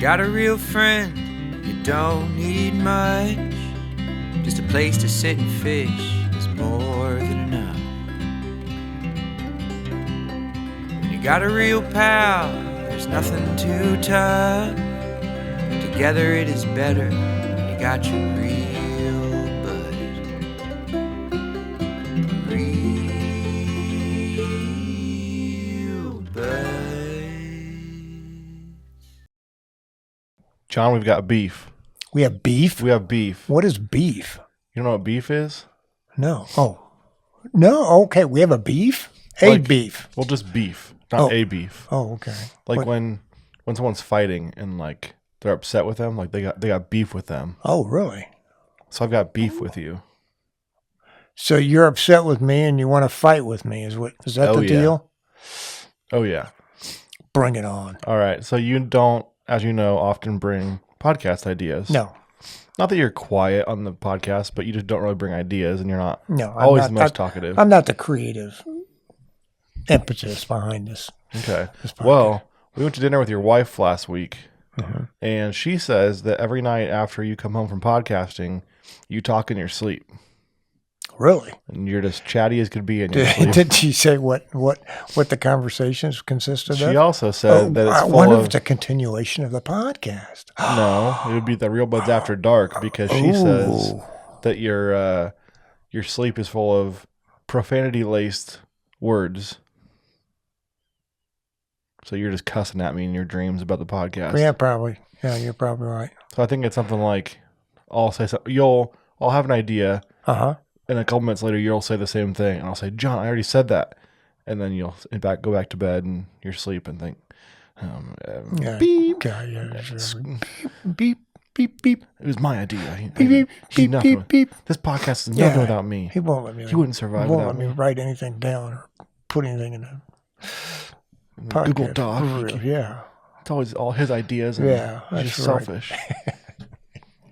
got a real friend, you don't need much. Just a place to sit and fish is more than enough. When you got a real pal, there's nothing too tough. Together it is better when you got your real bud. Real bud. John, we've got beef. We have beef? We have beef. What is beef? You don't know what beef is? No. Oh. No, okay. We have a beef? Beef. Well, just beef, not a beef. Oh, okay. Like when someone's fighting and like they're upset with them, like they got beef with them. Oh, really? So I've got beef with you. So you're upset with me and you want to fight with me? Is that the deal? Oh yeah. Bring it on. All right. So you don't, as you know, often bring podcast ideas. No. Not that you're quiet on the podcast, but you just don't really bring ideas, and you're not I'm the most talkative. I'm not the creative impetus behind this. Okay. Well, we went to dinner with your wife last week, and she says that every night after you come home from podcasting, you talk in your sleep. Really? And you're just chatty as could be in your sleep. Did she say what the conversations consisted of? She also said that it's I full wonder if of... it's a continuation of the podcast. No, it would be the Real Buds After Dark, because she says that your sleep is full of profanity-laced words. So you're just cussing at me in your dreams about the podcast. Yeah, probably. Yeah, you're probably right. So I think it's something like, I'll say something, I'll have an idea, and a couple minutes later you'll say the same thing, and I'll say, John, I already said that, and then you'll go back to bed and you're asleep and think, beep, beep, beep, beep. it was my idea. Beep, beep, beep, beep. This podcast is nothing without me. He won't let me. He wouldn't survive won't without let me write anything down or put anything in a podcast. Google Doc. Yeah. It's always all his ideas. And he's just selfish.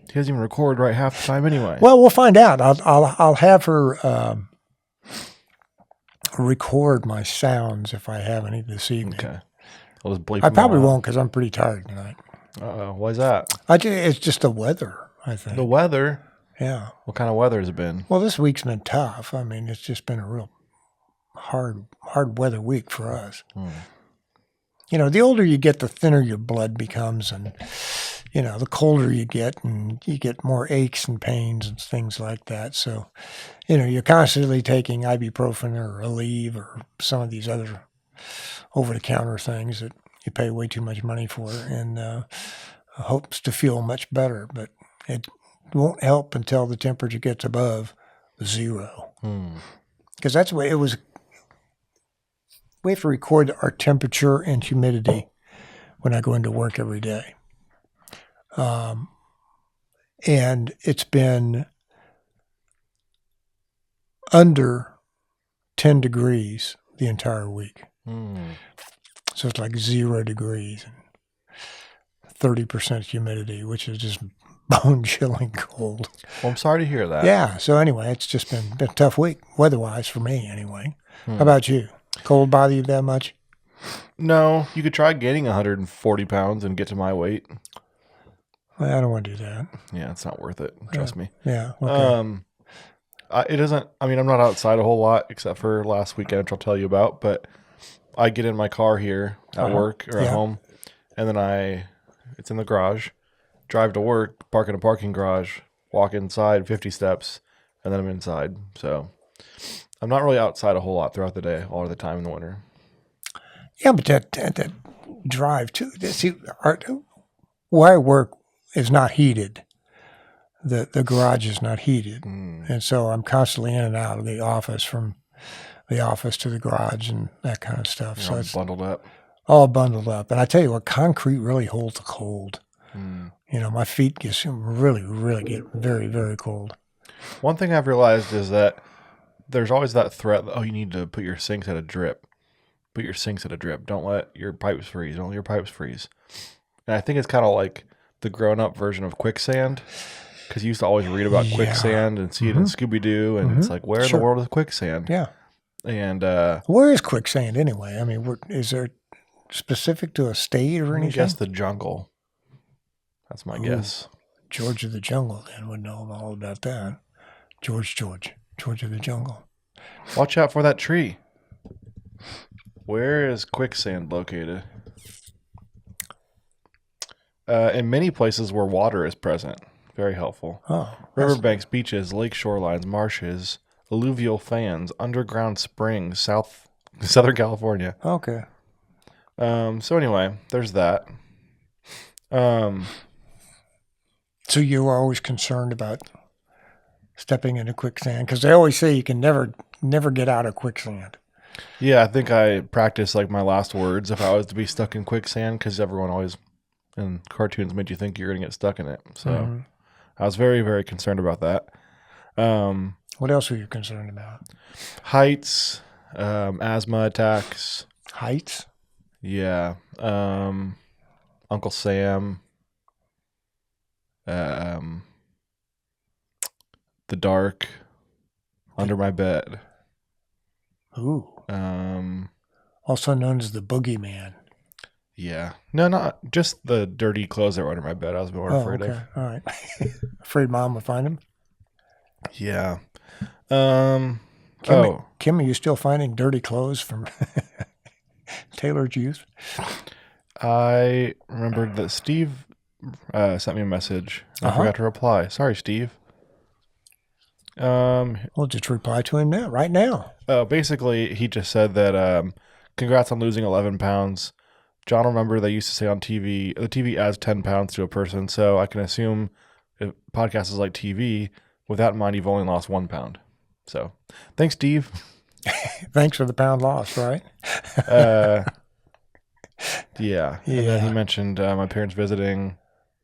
He doesn't even record right half the time anyway. Well, we'll find out. I'll have her record my sounds if I have any this evening. Okay. I'll just bleep I them probably all out. won't because I'm pretty tired tonight. Uh-oh. Why is that? It's just the weather, I think. The weather? Yeah. What kind of weather has it been? Well, this week's been tough. I mean, it's just been a real hard weather week for us. You know, the older you get, the thinner your blood becomes, and you know, the colder you get, and you get more aches and pains and things like that. So, you know, you're constantly taking ibuprofen or Aleve or some of these other over-the-counter things that you pay way too much money for, and hopes to feel much better, but it won't help until the temperature gets above 0. Because that's the way it was. We have to record our temperature and humidity when I go into work every day. And it's been under 10 degrees the entire week. So it's like 0 degrees and 30% humidity, which is just bone-chilling cold. Well, I'm sorry to hear that. Yeah. So anyway, it's just been a tough week, weather-wise, for me anyway. How about you? Cold bother you that much? No, you could try gaining 140 pounds and get to my weight. Well, I don't want to do that. Yeah, it's not worth it. Trust me. Yeah. Okay. It doesn't, I mean, I'm not outside a whole lot except for last weekend, which I'll tell you about, but I get in my car here at work or at home, and then it's in the garage, drive to work, park in a parking garage, walk inside 50 steps, and then I'm inside. So I'm not really outside a whole lot throughout the day, all of the time in the winter. Yeah, but that drive too. See, where I work is not heated. The garage is not heated, and so I'm constantly in and out of the office, from the office to the garage and that kind of stuff. So it's bundled up. All bundled up. And I tell you what, concrete really holds the cold. You know, my feet really get very, very cold. One thing I've realized is that there's always that threat that, you need to put your sinks at a drip. Put your sinks at a drip. Don't let your pipes freeze. Don't let your pipes freeze. And I think it's kind of like the grown-up version of quicksand, because you used to always read about quicksand and see it in Scooby-Doo, and it's like, where in the world is quicksand? Yeah. And where is quicksand anyway? I mean, is there specific to a state or anything? I guess the jungle. That's my guess. George of the Jungle then would know all about that. George of the Jungle. Watch out for that tree. Where is quicksand located? In many places where water is present. Very helpful. Oh, Riverbanks, beaches, lake shorelines, marshes, alluvial fans, underground springs, Southern California. okay. So anyway, there's that. So you were always concerned about stepping into quicksand because they always say you can never get out of quicksand. Yeah, I think I practiced like my last words if I was to be stuck in quicksand because everyone always in cartoons made you think you're going to get stuck in it. So I was very, very concerned about that. What else were you concerned about? Heights, asthma attacks. Heights? Yeah. Uncle Sam. The dark. Under my bed. Ooh. Also known as the boogeyman. Yeah. No, not just the dirty clothes that were under my bed. I was more afraid of. All right. Afraid Mom would find them? Yeah. Kim, are you still finding dirty clothes from Taylor's youth? I remembered that Steve sent me a message. I forgot to reply. Sorry, Steve. We'll just reply to him now, right now. Basically, he just said that congrats on losing 11 pounds. John, remember they used to say on TV, the TV adds 10 pounds to a person, so I can assume if podcast is like TV, with that in mind, you've only lost 1 pound. So, thanks, Steve. Thanks for the pound loss, right? Yeah. And then he mentioned my parents visiting.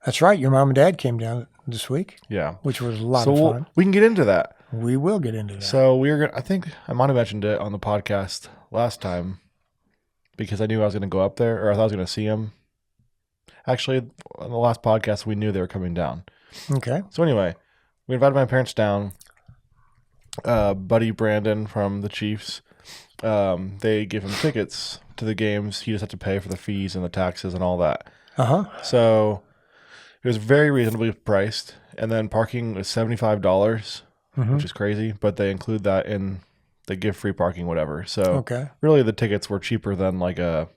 That's right. Your mom and dad came down this week. Yeah. Which was a lot of fun. We can get into that. We will get into that. So I think I might have mentioned it on the podcast last time because I knew I was going to go up there, or I thought I was going to see them. Actually, on the last podcast, we knew they were coming down. Okay. So anyway, we invited my parents down. Buddy Brandon from the Chiefs, they give him tickets to the games. He just had to pay for the fees and the taxes and all that. So it was very reasonably priced. And then parking was $75, which is crazy, but they include that in the give free parking, whatever. So really the tickets were cheaper than like a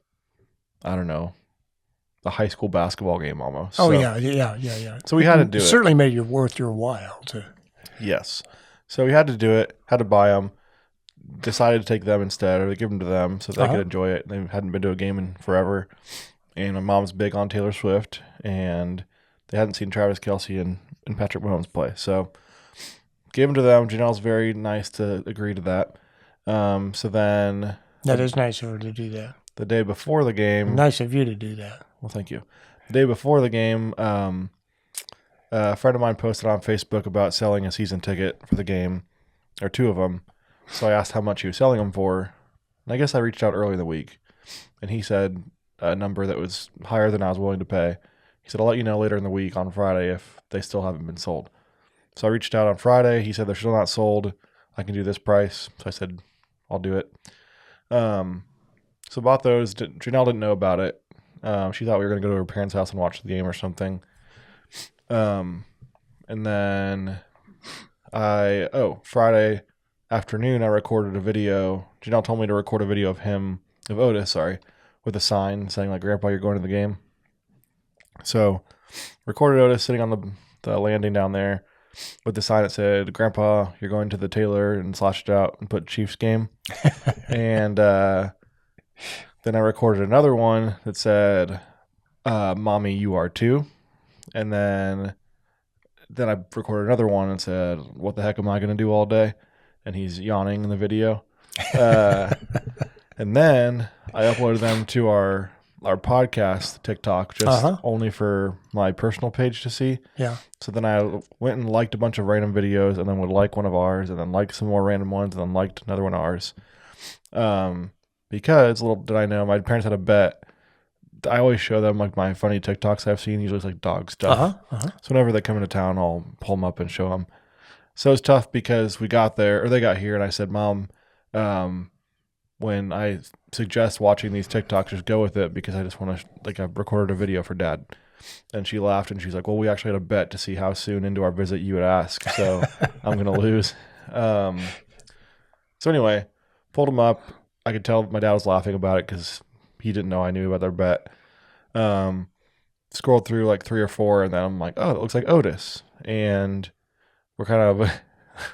high school basketball game almost. Oh, so, yeah. So we had to do it. Certainly made it worth your while to. Yes. So we had to do it, had to buy them, decided to take them instead, or give them to them so they could enjoy it. They hadn't been to a game in forever. And my mom's big on Taylor Swift, and they hadn't seen Travis Kelce and Patrick Mahomes play. So gave them to them. Janelle's very nice to agree to that. So then... That is nice of her to do that. The day before the game... Nice of you to do that. Well, thank you. The day before the game... a friend of mine posted on Facebook about selling a season ticket for the game, or 2 of them. So I asked how much he was selling them for. And I guess I reached out early in the week, and he said a number that was higher than I was willing to pay. He said, I'll let you know later in the week on Friday if they still haven't been sold. So I reached out on Friday. He said they're still not sold. I can do this price. So I said, I'll do it. So bought those. Janelle didn't know about it. She thought we were going to go to her parents' house and watch the game or something. And then Friday afternoon, I recorded a video. Janelle told me to record a video of Otis, with a sign saying like, Grandpa, you're going to the game. So recorded Otis sitting on the landing down there with the sign that said, Grandpa, you're going to the Taylor, and slashed it out and put Chiefs game. And, then I recorded another one that said, Mommy, you are too. And then I recorded another one and said, what the heck am I going to do all day? And he's yawning in the video. And then I uploaded them to our podcast TikTok, just only for my personal page to see. Yeah. So then I went and liked a bunch of random videos, and then would like one of ours, and then liked some more random ones, and then liked another one of ours. Because little did I know, my parents had a bet. I always show them like my funny TikToks I've seen. Usually it's like dog stuff. So whenever they come into town, I'll pull them up and show them. So it's tough because they got here, and I said, Mom, when I suggest watching these TikToks, just go with it because I just want to, I recorded a video for Dad. And she laughed and she's like, well, we actually had a bet to see how soon into our visit you would ask. So I'm going to lose. So anyway, pulled them up. I could tell my dad was laughing about it because he didn't know I knew about their bet. Scrolled through like 3 or 4, and then I'm like, oh, it looks like Otis. And we're kind of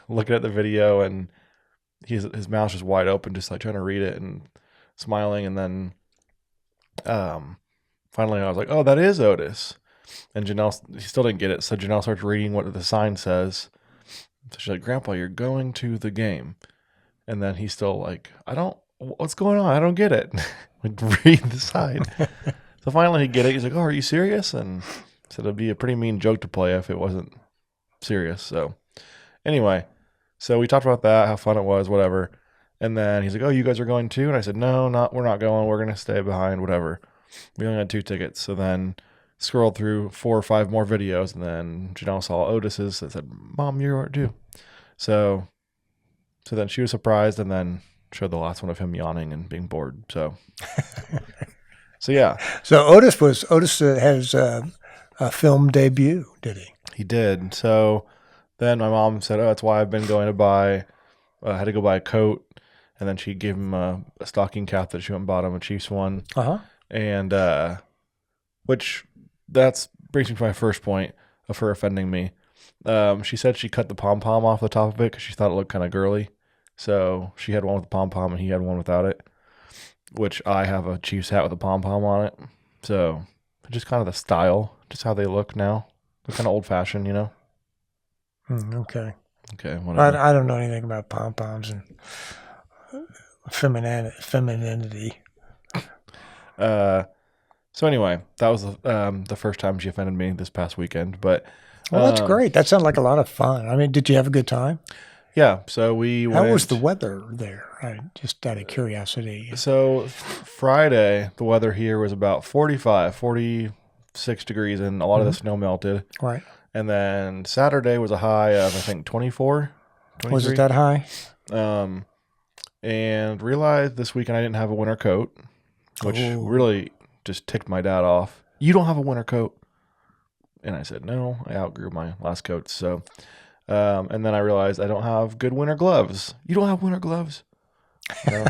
looking at the video, and his mouth's just wide open, just like trying to read it and smiling. And then finally I was like, oh, that is Otis. And Janelle, he still didn't get it. So Janelle starts reading what the sign says. So she's like, Grandpa, you're going to the game. And then he's still like, what's going on? I don't get it. Like, read the sign. So finally he get it. He's like, oh, are you serious? And said it'd be a pretty mean joke to play if it wasn't serious. So anyway, so we talked about that, how fun it was, whatever. And then he's like, oh, you guys are going too? And I said, no, we're not going. We're going to stay behind, whatever. We only had 2 tickets. So then scrolled through 4 or 5 more videos, and then Janelle saw Otis's and said, Mom, you're too. So then she was surprised, and then showed the last one of him yawning and being bored. So yeah. So Otis has a film debut, did he? He did. So then my mom said, oh, that's why I've been going to buy, I had to go buy a coat. And then she gave him a stocking cap that she went and bought him, a Chiefs one. Uh-huh. And which that's brings me to my first point of her offending me. She said she cut the pom-pom off the top of it because she thought it looked kind of girly. So she had one with the pom-pom and he had one without it, which I have a Chiefs hat with a pom-pom on it. So just kind of the style, just how they look now. They're kind of old-fashioned, you know? Okay. Okay, whatever. I don't know anything about pom-poms and femininity. So anyway, that was the first time she offended me this past weekend. But well, that's great. That sounded like a lot of fun. I mean, did you have a good time? Yeah. So we went. How was the weather there? Just out of curiosity. So Friday, the weather here was about 46 degrees, and a lot of the snow melted. Right. And then Saturday was a high of, I think, 24. 23. Was it that high? And realized this weekend I didn't have a winter coat, which really just ticked my dad off. You don't have a winter coat? And I said, no, I outgrew my last coat. So, and then I realized I don't have good winter gloves. You don't have winter gloves? No.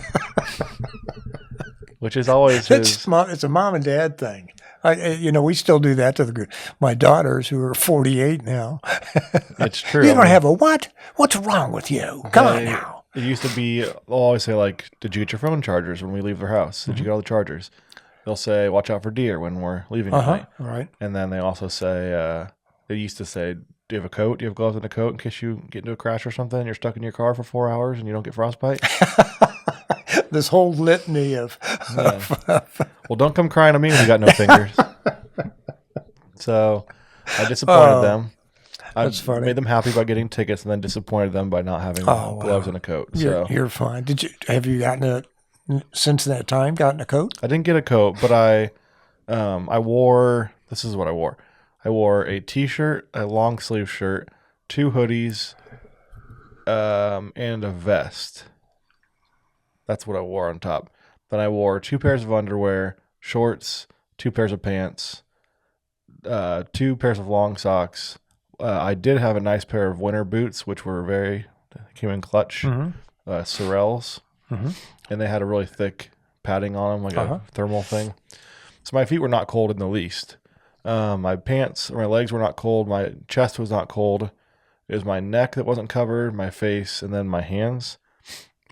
Which is always it's a mom and dad thing. We still do that to my daughters who are 48 now. It's true. You don't have a what? What's wrong with you? Come on now. It used to be, they'll always say, like, did you get your phone chargers when we leave their house? Did you get all the chargers? They'll say, watch out for deer when we're leaving tonight. Right. And then they also say, they used to say, do you have a coat? Do you have gloves and a coat in case you get into a crash or something and you're stuck in your car for 4 hours and you don't get frostbite? This whole litany of... Yeah. Well, don't come crying to me when you got no fingers. So I disappointed them. That's funny. Made them happy by getting tickets and then disappointed them by not having gloves and a coat. You're fine. Have you since that time gotten a coat? I didn't get a coat, but I wore, this is what I wore. I wore a t-shirt, a long sleeve shirt, 2 hoodies, and a vest. That's what I wore on top. Then I wore 2 pairs of underwear, shorts, 2 pairs of pants, 2 pairs of long socks. I did have a nice pair of winter boots, which were came in clutch, Sorels, and they had a really thick padding on them, like a thermal thing. So my feet were not cold in the least. My legs were not cold. My chest was not cold. It was my neck that wasn't covered, my face, and then my hands,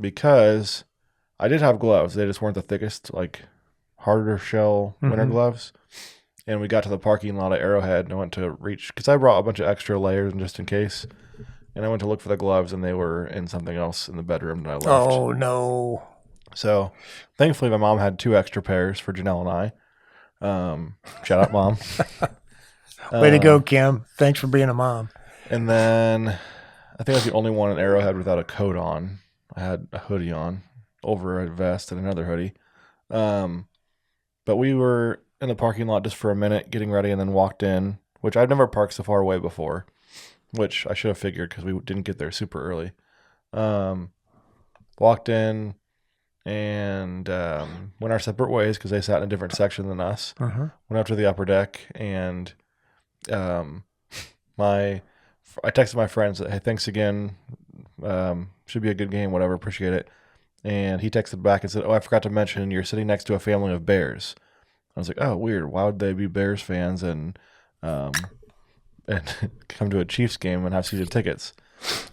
because I did have gloves. They just weren't the thickest, like harder shell winter gloves. And we got to the parking lot at Arrowhead, and I went to reach, because I brought a bunch of extra layers just in case. And I went to look for the gloves, and they were in something else in the bedroom that I left. Oh, no. So thankfully, my mom had 2 extra pairs for Janelle and I. Shout out, Mom. Way to go, Kim. Thanks for being a mom. And then I think I was the only one in Arrowhead without a coat on. I had a hoodie on over a vest and another hoodie. But we were in the parking lot just for a minute getting ready and then walked in, which I've never parked so far away before, which I should have figured because we didn't get there super early. Walked in, and went our separate ways because they sat in a different section than us. Uh-huh. Went up to the upper deck, and I texted my friends that, hey, thanks again. Should be a good game, whatever, appreciate it. And he texted back and said, oh, I forgot to mention you're sitting next to a family of bears. I was like, oh, weird. Why would they be Bears fans and come to a Chiefs game and have season tickets?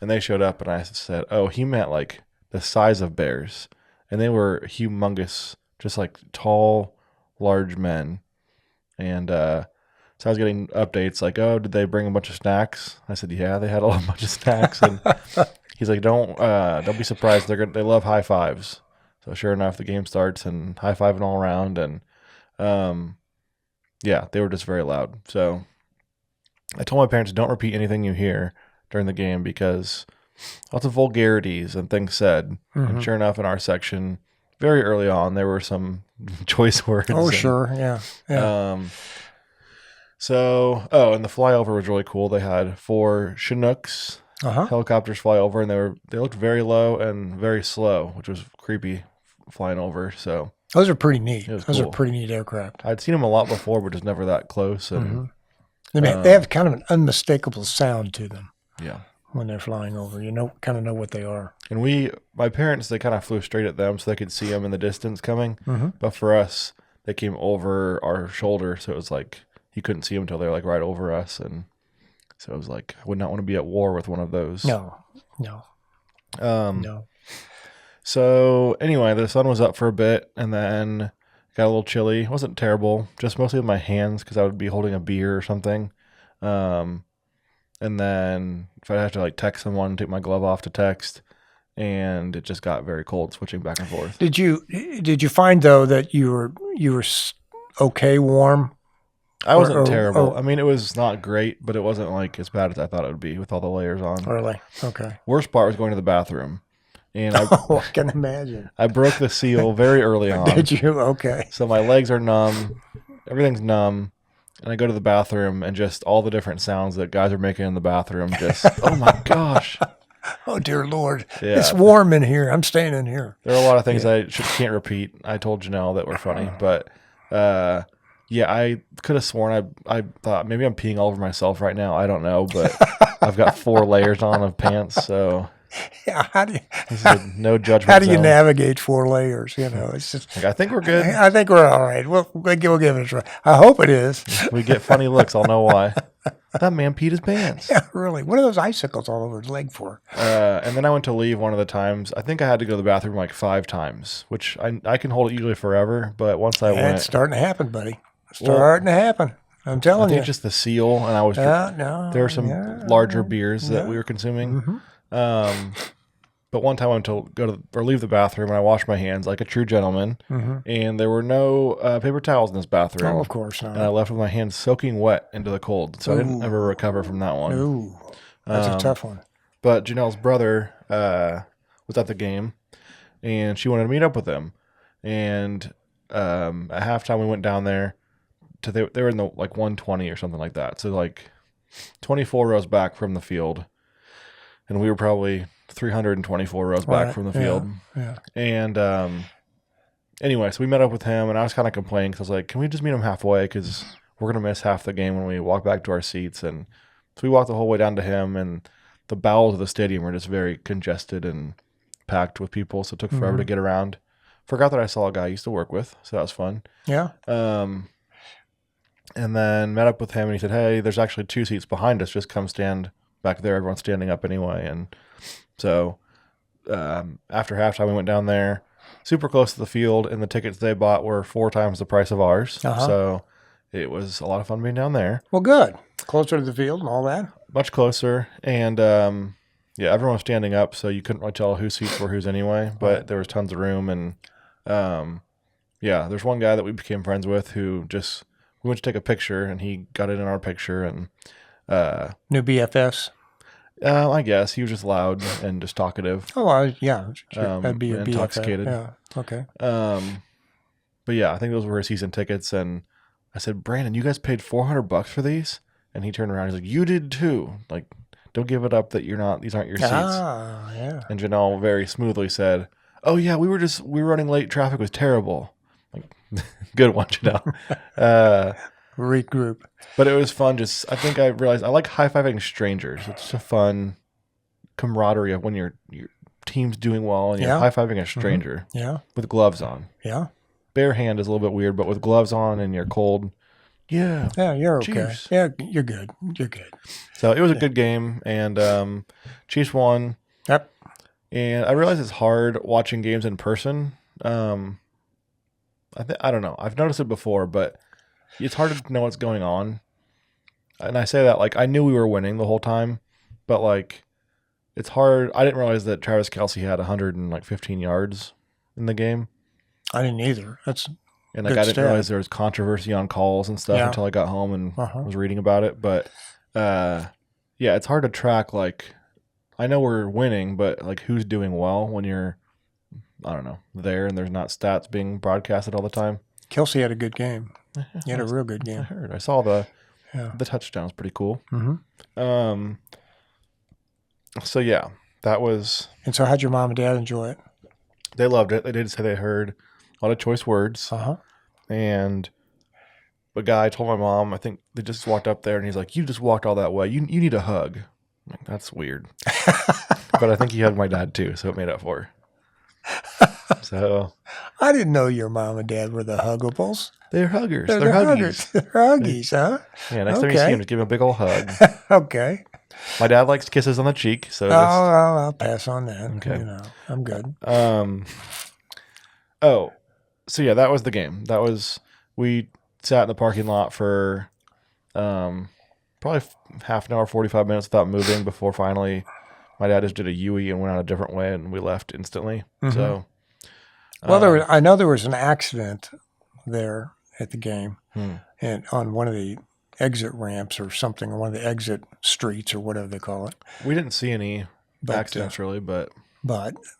And they showed up, and I said, oh, he meant like the size of bears. And they were humongous, just like tall, large men. And so I was getting updates like, oh, did they bring a bunch of snacks? I said, yeah, they had a bunch of snacks. And he's like, don't be surprised. They love high fives. So sure enough, the game starts and high fiving all around. And yeah, they were just very loud. So I told my parents, don't repeat anything you hear during the game because lots of vulgarities and things said. Mm-hmm. And sure enough, in our section, very early on, there were some choice words. Oh, sure. Yeah. Yeah. And the flyover was really cool. They had 4 Chinooks Uh-huh. helicopters fly over, and they looked very low and very slow, which was creepy flying over. So Those are pretty neat. It was Those are cool. pretty neat aircraft. I'd seen them a lot before, but just never that close. And They have kind of an unmistakable sound to them yeah. when they're flying over. You kind of know what they are. And my parents, they kind of flew straight at them so they could see them in the distance coming. Mm-hmm. But for us, they came over our shoulder. So it was like, you couldn't see them until they were like right over us. And so it was like, I would not want to be at war with one of those. No. So anyway, the sun was up for a bit and then it got a little chilly. It wasn't terrible, just mostly with my hands because I would be holding a beer or something. And then if I had to like text someone, take my glove off to text, and it just got very cold switching back and forth. Did you find though that you were okay warm? I wasn't or- terrible. or- I mean, it was not great, but it wasn't like as bad as I thought it would be with all the layers on. Really? Okay. Worst part was going to the bathroom. And Oh, I can imagine. I broke the seal very early on. Did you? Okay. So my legs are numb. Everything's numb. And I go to the bathroom and just all the different sounds that guys are making in the bathroom just, oh my gosh. Oh, dear Lord. Yeah. It's warm in here. I'm staying in here. There are a lot of things I can't repeat. I told Janelle that were funny. But yeah, I could have sworn I thought maybe I'm peeing all over myself right now. I don't know. But I've got 4 layers on of pants. So Yeah. How do this is a no judgment you zone. navigate 4 layers? It's just. Like, I think we're good. I think we're all right. We'll give it a try. I hope it is. If we get funny looks, I'll know why. That man peed his pants. Yeah, really. What are those icicles all over his leg for? And then I went to leave one of the times. I think I had to go to the bathroom like 5 times, which I can hold it usually forever. But once I Yeah, went, it's starting to happen, buddy. Starting to happen. I'm I telling think you. it's just the seal, and I was No. there were some yeah. larger beers that we were consuming. Mhm. But one time I went to leave the bathroom, and I washed my hands like a true gentleman, Mhm. and there were no paper towels in this bathroom. Oh, of course And I not. left with my hands soaking wet into the cold, so I didn't Ooh. ever recover from that one. Ooh, that's a tough one. But Janelle's brother was at the game, and she wanted to meet up with him. And at halftime, we went down there. They were in the like 120 or something like that. So like 24 rows back from the field, and we were probably 324 rows back Right, from the yeah, field. Yeah. And anyway, so we met up with him, and I was kind of complaining because I was like, "Can we just meet him halfway? Because we're gonna miss half the game when we walk back to our seats." And so we walked the whole way down to him, and the bowels of the stadium were just very congested and packed with people, so it took forever to get around. Forgot that I saw a guy I used to work with, so that was fun. Yeah. And then met up with him, and he said, "Hey, there's actually 2 seats behind us. Just come stand back there. Everyone's standing up anyway." And so after halftime, we went down there, super close to the field, and the tickets they bought were 4 times the price of ours. Uh-huh. So it was a lot of fun being down there. Well, good. Closer to the field and all that. Much closer, and yeah, everyone was standing up, so you couldn't really tell whose seats were whose anyway. But there was tons of room, and yeah, there's one guy that we became friends with who just we went to take a picture, and he got it in our picture, and New BFS. I guess he was just loud and just talkative. Oh, yeah. Sure. That'd be a intoxicated. BFF. Yeah. Okay. But yeah, I think those were his season tickets, and I said, "Brandon, you guys paid $400 for these?" And he turned around, he's like, "You did too. Like, don't give it up that you're not. These aren't your seats." Ah, yeah. And Janelle very smoothly said, Oh yeah, we were running late. Traffic was terrible. Like, good one, Regroup. But it was fun. I think I realized I like high-fiving strangers. It's a fun camaraderie of when your team's doing well and you're high-fiving a stranger with gloves on. Yeah. Bare hand is a little bit weird, but with gloves on and you're cold, yeah, you're okay. Chiefs. Yeah, you're good. You're good. So it was a good game, and Chiefs won. Yep. And I realize it's hard watching games in person. I don't know. I've noticed it before, but it's hard to know what's going on. And I say that like I knew we were winning the whole time, but like it's hard. I didn't realize that Travis Kelce had 115 yards in the game. I didn't either. And like I didn't realize there was controversy on calls and stuff until I got home and was reading about it. But yeah, it's hard to track. Like I know we're winning, but like who's doing well when you're, I don't know, there and there's not stats being broadcasted all the time. Kelce had a good game. He had a real good game. I heard. I saw the touchdown's pretty cool. Mm-hmm. So yeah, that was. And so, how'd your mom and dad enjoy it? They loved it. They did say they heard a lot of choice words. And the guy told my mom, I think they just walked up there, and he's like, "You just walked all that way. You need a hug." I'm like, that's weird. But I think he hugged my dad too, so it made up for her. So I didn't know your mom and dad were the huggables. They're huggers. They're huggies. They're huggies, huh? Yeah, next time you see him, just give him a big old hug. Okay. My dad likes kisses on the cheek, so I'll pass on that. Okay. You know, I'm good. So yeah, that was the game. We sat in the parking lot for probably half an hour, 45 minutes without moving before finally my dad just did a U-E and went out a different way, and we left instantly. Mm-hmm. So, well, I know there was an accident there at the game, and on one of the exit ramps or something, or one of the exit streets or whatever they call it. We didn't see any accidents really, but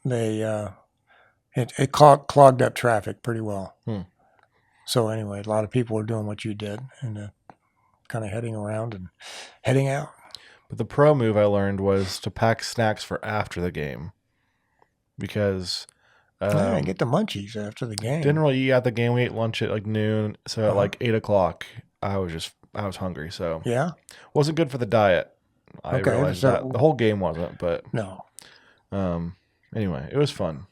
they it clogged up traffic pretty well. So anyway, a lot of people were doing what you did and kind of heading around and heading out. But the pro move I learned was to pack snacks for after the game, because I get the munchies after the game. Didn't really eat at the game. We ate lunch at like noon, so at like 8:00, I was hungry. So yeah, wasn't good for the diet. I realized that the whole game wasn't, but no. Anyway, it was fun.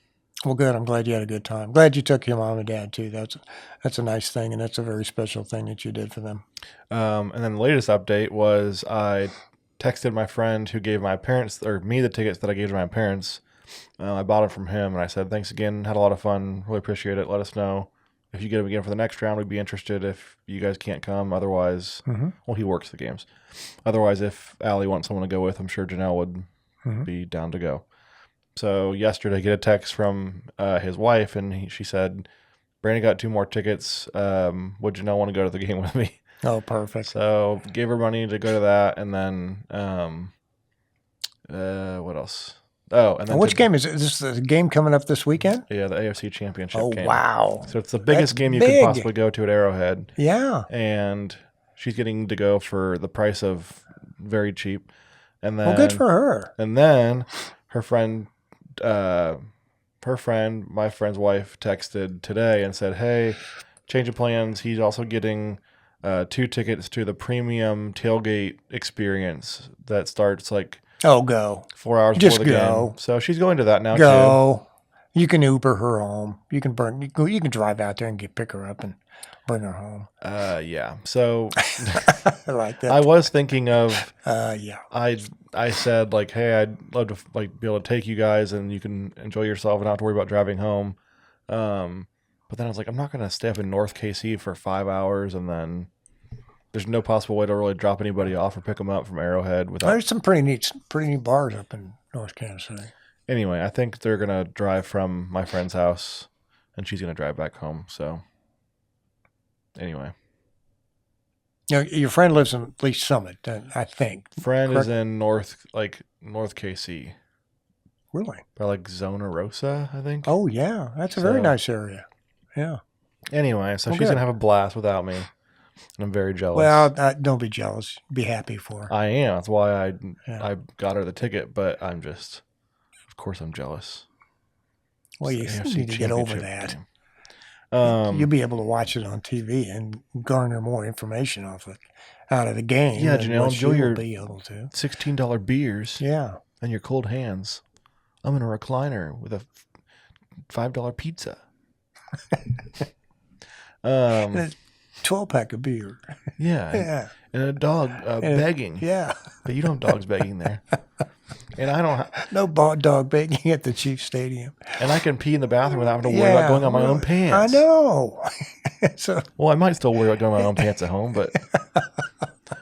Well, good. I'm glad you had a good time. Glad you took your mom and dad too. That's a nice thing, and that's a very special thing that you did for them. And then the latest update was I texted my friend who gave my parents or me the tickets that I gave to my parents. I bought them from him, and I said, "Thanks again. Had a lot of fun. Really appreciate it. Let us know if you get them again for the next round. We'd be interested if you guys can't come. Otherwise, well, he works the games. Otherwise, if Allie wants someone to go with, I'm sure Janelle would be down to go." So yesterday, I get a text from his wife, and she said, "Brandon got 2 more tickets. Would Janelle want to go to the game with me?" Oh, perfect. So gave her money to go to that, and then what else? Oh, and then which game is it? Is this the game coming up this weekend? Yeah, the AFC Championship game. Oh, wow. So it's the biggest game you could possibly go to at Arrowhead. Yeah. And she's getting to go for the price of very cheap. And then, well, good for her. And then her friend, my friend's wife, texted today and said, "Hey, change of plans. He's also getting 2 tickets to the premium tailgate experience that starts like go 4 hours just before the go. game." So she's going to that now too. Go. You can Uber her home. You can drive out there and pick her up and bring her home. Yeah. So I like that. I was thinking of yeah. I said like, "Hey, I'd love to like be able to take you guys and you can enjoy yourself and not have to worry about driving home." But then I was like, I'm not going to stay up in North KC for 5 hours, and then there's no possible way to really drop anybody off or pick them up from Arrowhead without. There's some pretty neat bars up in North Kansas City. Anyway, I think they're going to drive from my friend's house, and she's going to drive back home. So anyway. You know, your friend lives in Lee's Summit, I think. Friend is in North KC. Really? By like Zona Rosa, I think. Oh, yeah. That's a very nice area. Yeah. Anyway, so she's going to have a blast without me. And I'm very jealous. Well, don't be jealous. Be happy for her. I am. That's why I got her the ticket, but of course I'm jealous. Well, you AFC need to get over Championship that. game. You'll be able to watch it on TV and garner more information out of the game. Yeah, than Janelle, what enjoy you'll your be able to. $16 beers Yeah. and your cold hands. I'm in a recliner with a $5 pizza. And a 12-pack of beer. Yeah. Yeah. And a dog begging. Yeah. But you don't have dogs begging there. And I don't. No dog begging at the Chiefs Stadium. And I can pee in the bathroom without having to worry about going on my own pants. I know. So Well, I might still worry about going on my own pants at home, but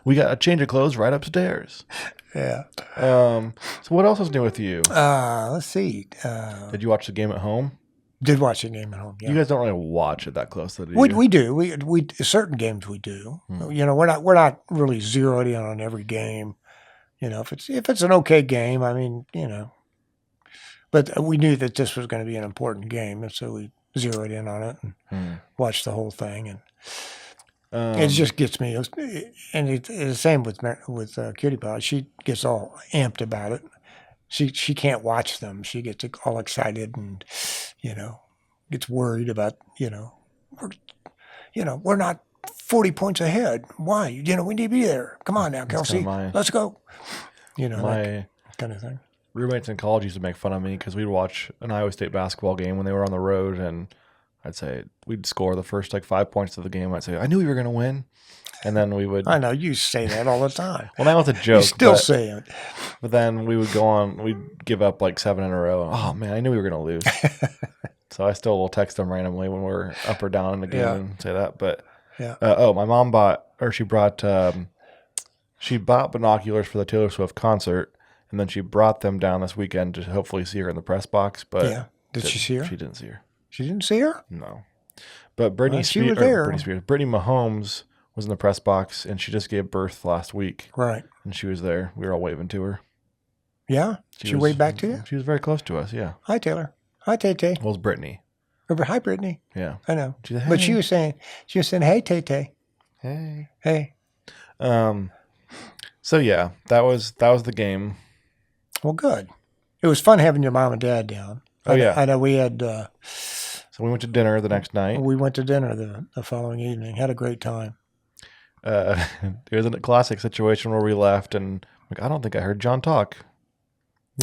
we got a change of clothes right upstairs. yeah. So what else is new with you? Let's see. Did you watch the game at home? Did watch the game at home. Yeah. You guys don't really watch it that closely, do you? We do. We certain games we do. You know, we're not really zeroed in on every game. You know, if it's an okay game, I mean, you know. But we knew that this was going to be an important game, and so we zeroed in on it and watched the whole thing. And it just gets me. And it's the same with Cutie Pie. She gets all amped about it. She can't watch them. She gets all excited and, you know, gets worried about, we're not 40 points ahead. Why? You know, we need to be there. Come on now, Kelsey. Let's go. You know, my that kind of thing. roommates in college used to make fun of me because we'd watch an Iowa State basketball game when they were on the road, and I'd say we'd score the first 5 points of the game. I'd say, I knew we were going to win. And then we would. I know you say that all the time. Well, that was a joke. You still say it. But then we would go on. We'd give up 7 in a row. Oh man, I knew we were going to lose. So I still will text them randomly when we're up or down in the game and say that. But my mom brought she bought binoculars for the Taylor Swift concert, and then she brought them down this weekend to hopefully see her in the press box. But did she see her? She didn't see her. She didn't see her? No. But Brittany Mahomes was in the press box, and she just gave birth last week. Right. And she was there. We were all waving to her. Yeah? She waved back to you? She was very close to us, yeah. Hi, Taylor. Hi, Tay-Tay. Well, it's Brittany. Hi, Brittany. Yeah. I know. She said, hey. But she was saying, hey, Tay-Tay. Hey. Hey. So, yeah, that was the game. Well, good. It was fun having your mom and dad down. I know we had... so we went to dinner the next night. We went to dinner the following evening. Had a great time. It was a classic situation where we left, and I don't think I heard John talk.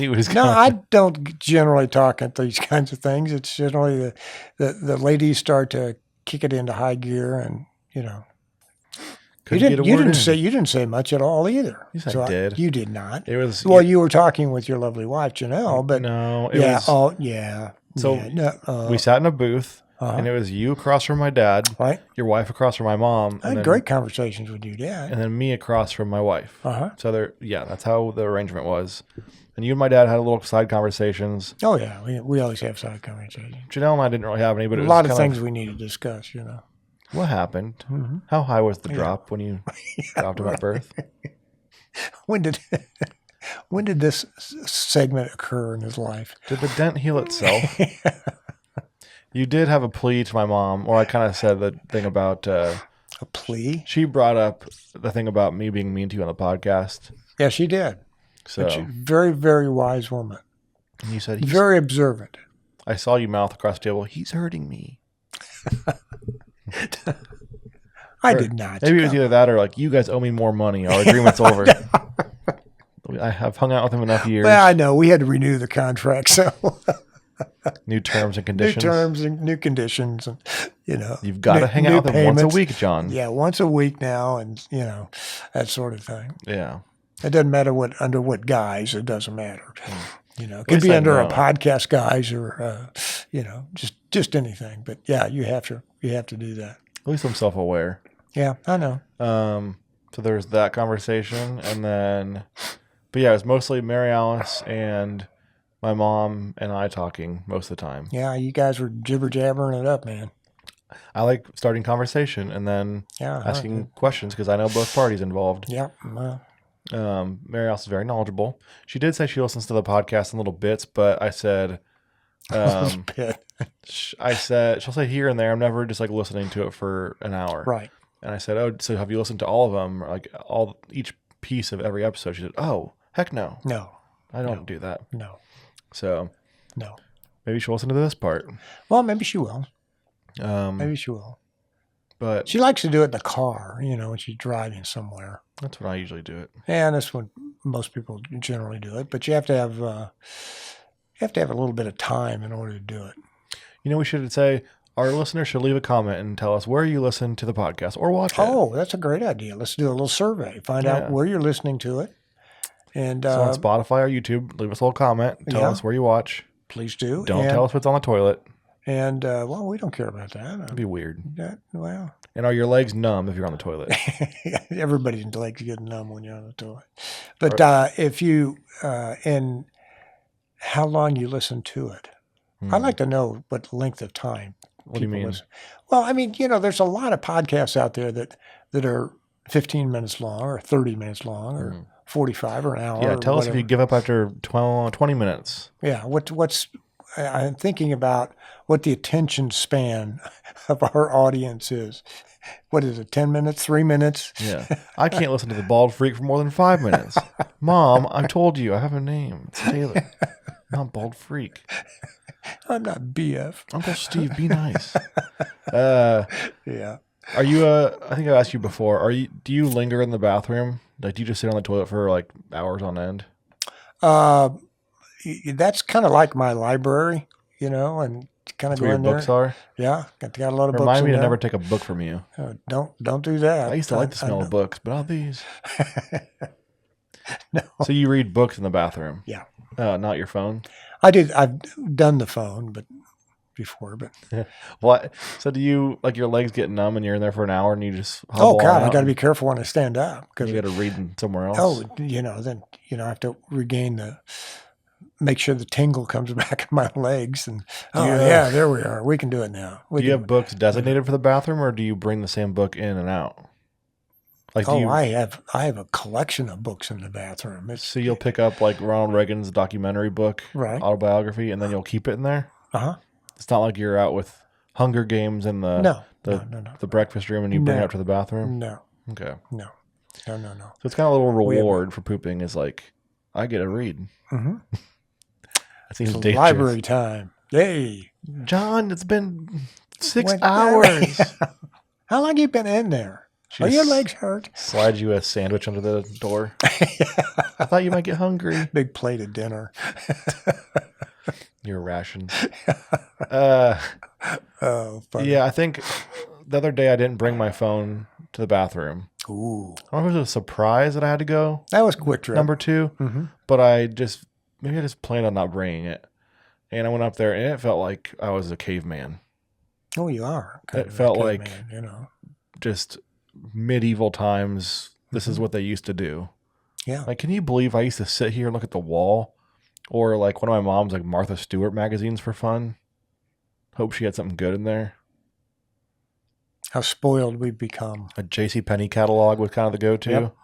I don't generally talk at these kinds of things. It's generally the ladies start to kick it into high gear, and you know. You didn't say much at all either. Yes, I did. You did not. It was you were talking with your lovely wife Janelle, but no, we sat in a booth, and it was you across from my dad, right? Your wife across from my mom. I had great conversations with your dad, and then me across from my wife. So that's how the arrangement was. And you and my dad had a little side conversations. Oh yeah, we always have side conversations. Janelle and I didn't really have any, but it was a lot of things we need to discuss. You know. What happened? Mm-hmm. How high was the drop when you dropped him at birth? When did this segment occur in his life? Did the dent heal itself? You did have a plea to my mom, or I kind of said the thing about... a plea? She brought up the thing about me being mean to you on the podcast. Yeah, she did. So she's a very, very wise woman. And you said... Very observant. I saw you mouth across the table, he's hurting me. I did not. Maybe it was either that or you guys owe me more money. Our agreement's over. I have hung out with him enough years. Well, I know. We had to renew the contract, so... New terms and conditions. New terms and new conditions, and you've got to hang out with him once a week, John. Yeah, once a week now, and that sort of thing. Yeah, it doesn't matter under what guise. It doesn't matter. It could be under a podcast guise or just anything. But yeah, you have to do that. At least I'm self-aware. Yeah, I know. So there was that conversation, and then, but yeah, it was mostly Mary Alice and my mom and I talking most of the time. Yeah, you guys were jibber-jabbering it up, man. I like starting conversation and then asking questions because I know both parties involved. Yeah. Mary Alice is very knowledgeable. She did say she listens to the podcast in little bits, but I said... I said, she'll say here and there. I'm never just listening to it for an hour. Right. And I said, oh, so have you listened to all of them? Or each piece of every episode? She said, oh, heck no. No. I don't do that. No. So. No. Maybe she'll listen to this part. Well, maybe she will. Um, Maybe she will. but She likes to do it in the car, when she's driving somewhere. that's when I usually do it. And that's when most people generally do it. But you have to have a little bit of time in order to do it. We should say our listeners should leave a comment and tell us where you listen to the podcast or watch it. Oh, that's a great idea. Let's do a little survey. Find out where you're listening to it. And So on Spotify or YouTube, leave us a little comment. Tell us where you watch. Please do. Don't tell us if it's on the toilet. And, well, we don't care about that. It'd be weird. Well, And are your legs numb if you're on the toilet? everybody's legs get numb when you're on the toilet. But if you, and how long you listen to it. I'd like to know what length of time. What do you mean? Listen. Well, I mean, there's a lot of podcasts out there that are 15 minutes long or 30 minutes long or 45 or an hour. Yeah, or tell us if whatever. you give up after 20 minutes. Yeah, I'm thinking about what the attention span of our audience is. What is it, 10 minutes, 3 minutes? Yeah. I can't listen to the Bald Freak for more than 5 minutes. Mom, I told you I have a name. It's Taylor. Not Bald Freak. I'm not BF. Uncle Steve, be nice. Yeah. Are you I think I asked you before, do you linger in the bathroom? Like, do you just sit on the toilet for like hours on end? That's kind of like my library, and kind of That's where your going there. books are? Yeah, got a lot of books. Remind me in to there. never take a book from you. Don't do that. I used to like the smell of books, but not these. No. So you read books in the bathroom? Yeah. Not your phone? I did. I've done the phone, but before. But What? So do you, like, your legs get numb and you're in there for an hour and you just hobble God, on I got to out be careful when I stand up because and you got to read somewhere else? then I have to regain make sure the tingle comes back in my legs and there we are. We can do it now. Do you have books designated for the bathroom or do you bring the same book in and out? Like, I have a collection of books in the bathroom. So you'll pick up like Ronald Reagan's documentary book, Right. autobiography, and then you'll keep it in there? Uh-huh. It's not like you're out with Hunger Games in the the breakfast room and you bring it up to the bathroom? No. Okay. No. So it's kind of a little reward for pooping is like, I get to read. Mm-hmm. That seems It's dangerous. library time. Yay. John, it's been 6 What- hours. How long you been in there? She Are your just legs hurt? Slide you a sandwich under the door. I thought you might get hungry. Big plate of dinner. Your ration. Oh, funny. Yeah, I think the other day I didn't bring my phone to the bathroom. Ooh. I don't know if it was a surprise that I had to go, That was quick trip. number 2, Mm-hmm. but maybe I just planned on not bringing it. And I went up there and it felt like I was a caveman. Oh, you are. It felt like- caveman, Just medieval times. This is what they used to do. Yeah. Like, can you believe I used to sit here and look at the wall? Or like one of my mom's like Martha Stewart magazines for fun. Hope she had something good in there. How spoiled we've become. A JCPenney catalog was kind of the go-to. Yep.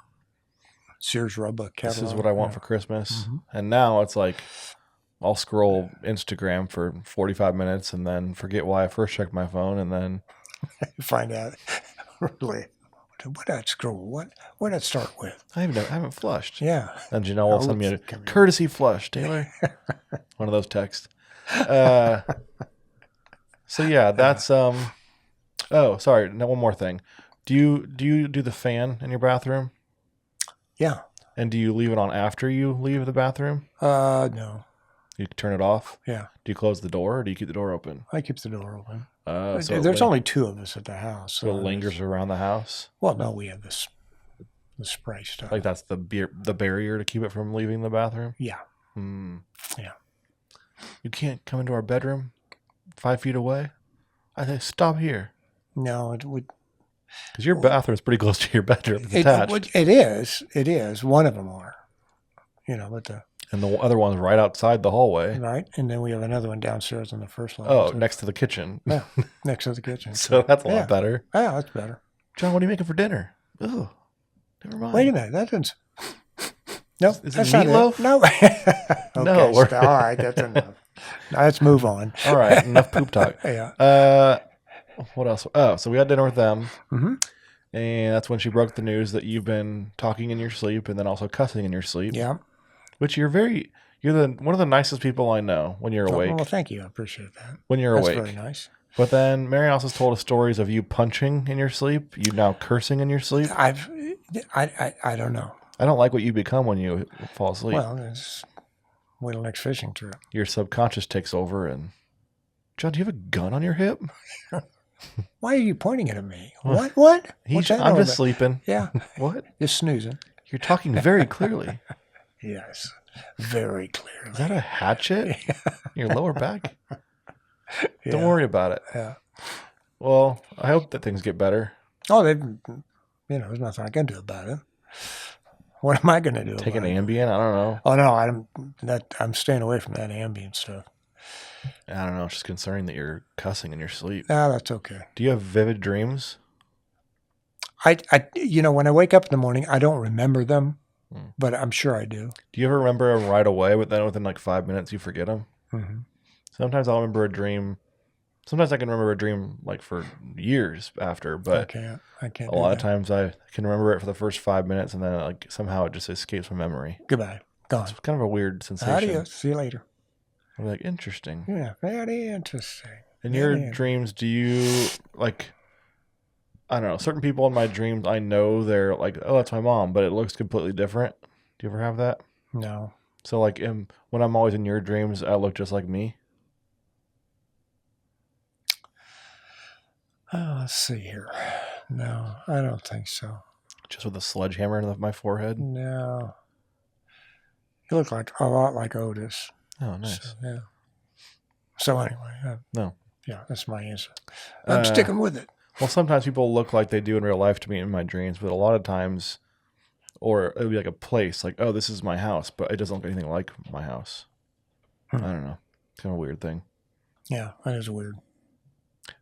Sears Roebuck catalog. This is what I want for Christmas. And now it's like I'll scroll Instagram for 45 minutes and then forget why I first checked my phone and then Find out. Really. What did I scroll? What did I start with? I haven't flushed. Yeah. And Janelle will send me a come here. courtesy flush, Taylor. One of those texts. So yeah, that's oh, sorry, no, one more thing. Do you do the fan in your bathroom? Yeah. And do you leave it on after you leave the bathroom? No. You turn it off? Yeah. Do you close the door or do you keep the door open? I keep the door open. So There's only 2 of us at the house. so it lingers around the house? Well, no, we have the spray stuff. Like that's the barrier to keep it from leaving the bathroom? Yeah. Yeah. You can't come into our bedroom 5 feet away? I say, stop here. No, it would. Because your bathroom's pretty close to your bedroom. It's attached. It is. One of them are. But And the other one's right outside the hallway. right, and then we have another one downstairs on the first level. Oh, so- next to the kitchen. yeah, next to the kitchen. So that's a yeah. lot better. Yeah, that's better. John, what are you making for dinner? Oh, never mind. Wait a minute, that doesn't. No, Is it that's not meatloaf? it. No. Okay, No, we're- all right, that's enough. Now let's move on. All right, enough poop talk. Yeah. What else? Oh, so we had dinner with them. Mm-hmm. And that's when she broke the news that you've been talking in your sleep and then also cussing in your sleep. Yeah. Which you're You're one of the nicest people I know when you're awake. Well, thank you. I appreciate that. When you're That's awake. very nice. But then Mary also told us stories of you punching in your sleep, you now cursing in your sleep. I don't know. I don't like what you become when you fall asleep. Well, it's wait till next fishing trip. Your subconscious takes over and... John, do you have a gun on your hip? Why are you pointing it at me? What? What's that I'm all just about? sleeping. Yeah, What? just snoozing. You're talking very clearly. Yes, very clearly. Is that a hatchet? Your lower back? Don't Yeah. worry about it. Yeah. Well, I hope that things get better. Oh, there's nothing I can do about it. What am I going to do? Take an about it? Ambien? I don't know. Oh no, I'm staying away from that ambient stuff. I don't know. It's just concerning that you're cussing in your sleep. Ah, that's okay. Do you have vivid dreams? When I wake up in the morning, I don't remember them, Hmm. but I'm sure I do. Do you ever remember them right away, but then within like 5 minutes you forget them? Mm-hmm. Sometimes I'll remember a dream. Sometimes I can remember a dream like for years after, but I can't. a lot of times I can remember it for the first 5 minutes and then like somehow it just escapes my memory. Goodbye. Gone. It's kind of a weird sensation. Adios. See you later. I'm like, interesting. Yeah, very interesting. In your Yeah. dreams, do you like, I don't know, certain people in my dreams, I know they're like, oh, that's my mom, but it looks completely different. Do you ever have that? No. So like when I'm always in your dreams, I look just like me. Oh, let's see here. No, I don't think so. Just with a sledgehammer in my forehead. No. You look like a lot like Otis. Oh, nice. So, yeah. So anyway, No. Yeah, that's my answer. I'm sticking with it. Well, sometimes people look like they do in real life to me in my dreams, but a lot of times, or it would be like a place, like, oh, this is my house, but it doesn't look anything like my house. I don't know. Kind of a weird thing. Yeah, that is weird.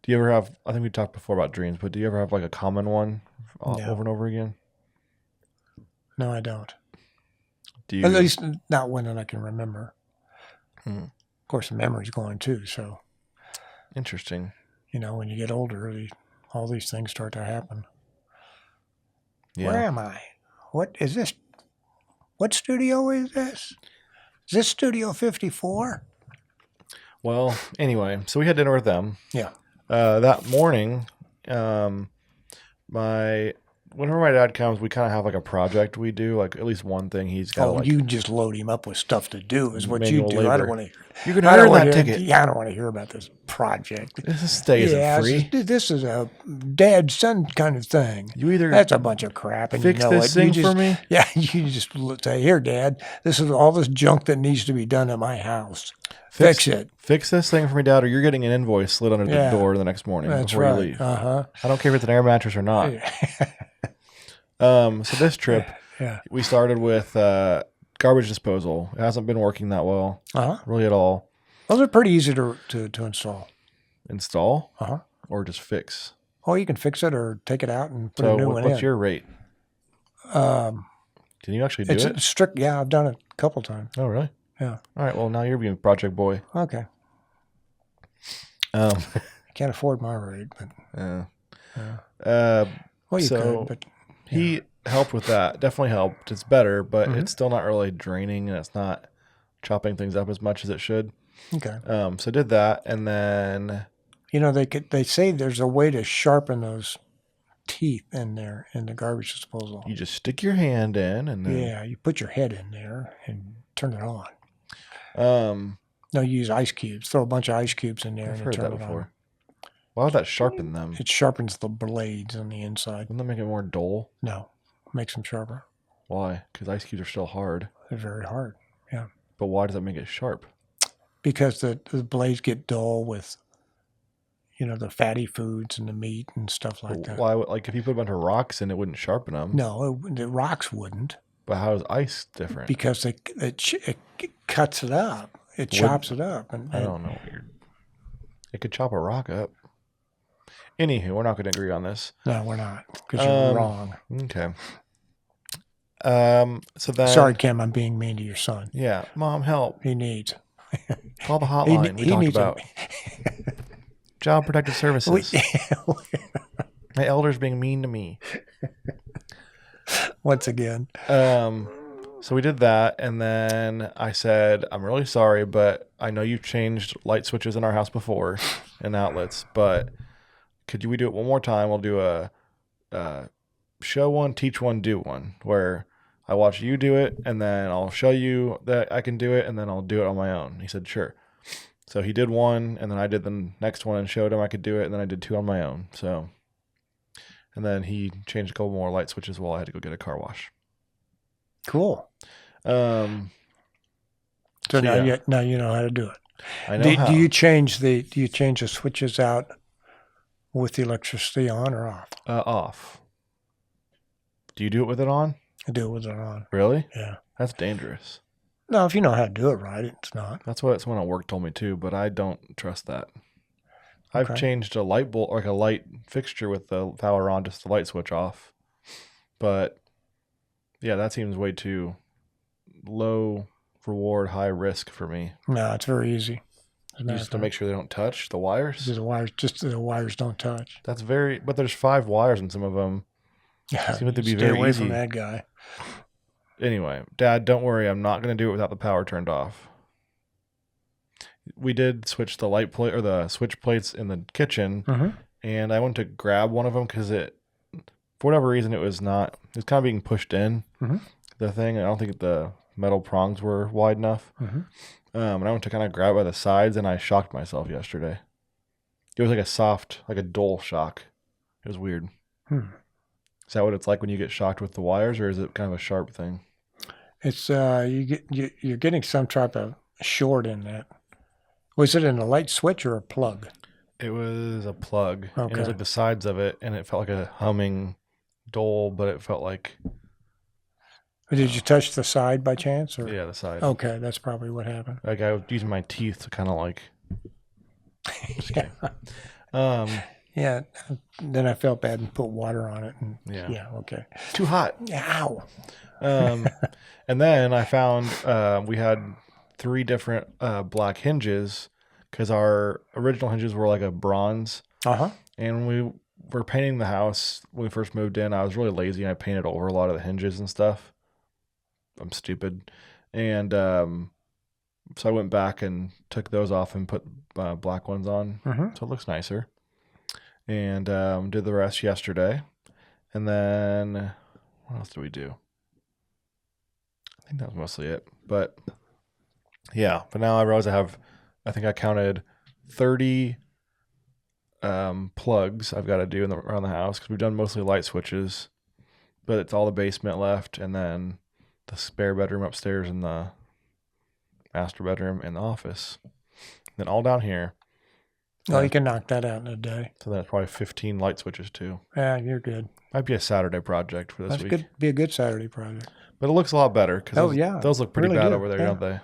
Do you ever have, I think we talked before about dreams, but do you ever have like a common one No. over and over again? No, I don't. Do you? At least not one that I can remember. Hmm. Of course, the memory's going too. So, Interesting. when you get older, all these things start to happen. Yeah. Where am I? What is this? What studio is this? Is this Studio 54? Well, anyway, so we had dinner with them. Yeah. That morning, whenever my dad comes, we kind of have like a project we do, like at least one thing he's got. Oh, you just load him up with stuff to do is what you Manual do. I labor. don't want to hear. You're going to earn that ticket. Yeah, I don't want to hear about this project. This stay isn't free. This is a dad-son kind of thing. You either That's a bunch of crap, and fix you know this it. thing You just, for me. Yeah, you just say, "Here, Dad, this is all this junk that needs to be done at my house. Fix it." Fix this thing for me, Dad, or you're getting an invoice slid under Yeah. the door the next morning That's before you right. leave. Uh-huh. I don't care if it's an air mattress or not. So this trip, Yeah. we started with garbage disposal. It hasn't been working that well, Uh-huh. really at all. Those are pretty easy to install. Install Uh-huh. or just fix. Oh, you can fix it or take it out and put a So new one what's in. your rate? Can you actually do It's it? strict. Yeah, I've done it a couple times. Oh, really? Yeah. All right. Well, now you're being project boy. Okay. Um, Can't afford my rate, but well, you So- could. But he helped with that. Definitely helped. It's better, but Mhm. it's still not really draining, and it's not chopping things up as much as it should. okay. So did that, and then They say there's a way to sharpen those teeth in there in the garbage disposal. you just stick your hand in, and then Yeah, you put your head in there and turn it on. um, No, you use ice cubes. Throw a bunch of ice cubes in there I've and heard turn that it on. before. Why would that sharpen them? It sharpens the blades on the inside. Wouldn't that make it more dull? No, makes them sharper. Why? Because ice cubes are still hard. They're very hard. Yeah, But why does that make it sharp? because the blades get dull with, the fatty foods and the meat and stuff like that. Why? Like if you put a bunch of rocks in, it wouldn't sharpen them. No, the rocks wouldn't But how is ice different? because it cuts it up. It chops it up. And, I don't know. It could chop a rock up. Anywho, we're not going to agree on this. No, we're not because you're wrong. Okay. So then. Sorry, Kim, I'm being mean to your son. Yeah, Mom, help! He needs. Call the hotline we talked needs about. Child Protective Services. My elder's being mean to me. Once again. So we did that, and then I said, I'm really sorry, but I know you've changed light switches in our house before and outlets, but we do it one more time? We'll do a show one, teach one, do one, where I watch you do it, and then I'll show you that I can do it, and then I'll do it on my own. He said, sure. So he did one, and then I did the next one and showed him I could do it, and then I did 2 on my own. So, and then he changed a couple more light switches while I had to go get a car wash. Cool. So now, yeah. now you know how to do it. I know how. Do you change the switches out with the electricity on or off? Off. Do you do it with it on? I do it with it on. Really? Yeah. That's dangerous. No, if you know how to do it right, it's not. That's what someone at work told me too, but I don't trust that. I've Okay. changed a light bulb, like a light fixture with the power on, just the light switch off. But yeah, that seems way too low reward, high risk for me. No, it's very easy. As a matter Just of to fact. make sure they don't touch the wires. The wires don't touch. That's but there's 5 wires in some of them. Yeah, Seem to be stay very away easy. from that guy. Anyway, Dad, don't worry. I'm not going to do it without the power turned off. We did switch the light plate or the switch plates in the kitchen, Mm-hmm. and I went to grab one of them because for whatever reason, it was kind of being pushed in, Mhm. the thing. I don't think the metal prongs were wide enough. Mm-hmm. And I went to kind of grab it by the sides, and I shocked myself yesterday. It was like a soft, like a dull shock. It was weird. Is that what it's like when you get shocked with the wires, or is it kind of a sharp thing? It's you're getting some type of short in that. Was it in a light switch or a plug? It was a plug. And it was Okay. like the sides of it, and it felt like a humming dole, but it felt like, Did you touch the side by chance? Or? yeah, the side. Okay, that's probably what happened. Like I was using my teeth to kind of like. Just Yeah. kidding. Yeah. Then I felt bad and put water on it. And Yeah. yeah. Okay. Too hot. Ow. And then I found we had 3 different black hinges because our original hinges were like a bronze. Uh-huh. And when we were painting the house, when we first moved in, I was really lazy and I painted over a lot of the hinges and stuff. I'm stupid. And so I went back and took those off and put black ones on. Mm-hmm. So it looks nicer. And did the rest yesterday. And then what else did we do? I think that was mostly it. But yeah, but now I realize I think I counted 30 plugs I've got to do around the house because we've done mostly light switches, but it's all the basement left and then the spare bedroom upstairs and the master bedroom and the office. And then all down here. Oh, you can knock that out in a day. So that's probably 15 light switches too. Yeah, you're good. Might be a Saturday project for this That's week. good. Be a good Saturday project. But it looks a lot better because Oh, yeah. those look pretty Really bad do, over there, yeah. don't they?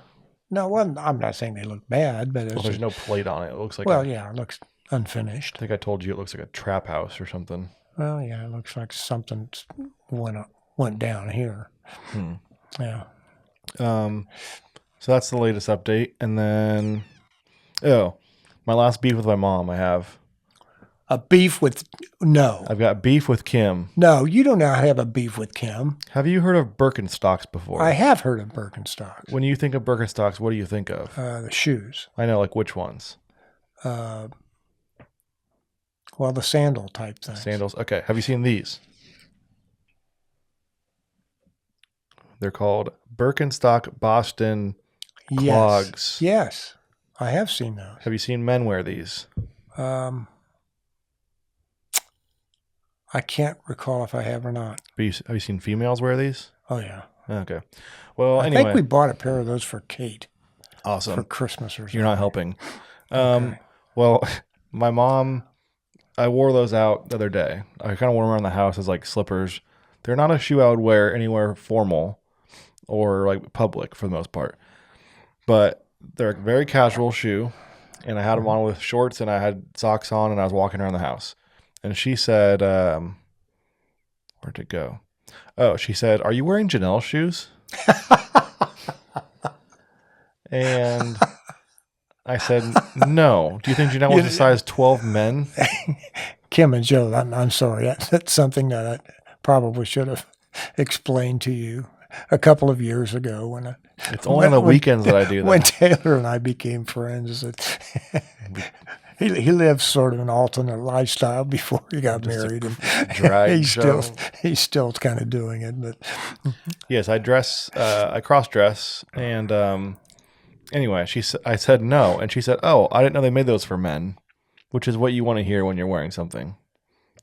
No, well, I'm not saying they look bad, but it's Well, there's just, no plate on it. It looks like yeah, it looks unfinished. I think I told you it looks like a trap house or something. Well, yeah, it looks like something went down here. Hmm. Yeah. So that's the latest update. And then, my last beef with my mom. A beef with I've got beef with Kim. No, you do not have a beef with Kim. Have you heard of Birkenstocks before? I have heard of Birkenstocks. When you think of Birkenstocks, what do you think of? The shoes. I know, like which ones? Well, the sandal type thing. Sandals. Okay. Have you seen these? They're called Birkenstock Boston clogs. Yes, I have seen those. Have you seen men wear these? I can't recall if I have or not. Have you seen females wear these? Oh yeah. Okay. Well, I anyway. think we bought a pair of those for Kate for Awesome. Christmas or something. You're not helping. Okay. Well, my mom, I wore those out the other day. I kind of wore them around the house as like slippers. They're not a shoe I would wear anywhere formal or like public for the most part. But they're a very casual shoe. And I had them on with shorts and I had socks on and I was walking around the house. And she said, where'd it go? Oh, she said, "Are you wearing Janelle shoes?" And I said, "No. Do you think Janelle was a size 12 men?" Kim and Joe, I'm sorry. That's something that I probably should have explained to you. a couple of years ago when It's only on the weekends that I do that. When Taylor and I became friends, he lived sort of an alternate lifestyle before he got married, and drag he's still kind of doing it. But yes, I cross dress, and anyway, I said no, and she said, "Oh, I didn't know they made those for men," which is what you want to hear when you're wearing something.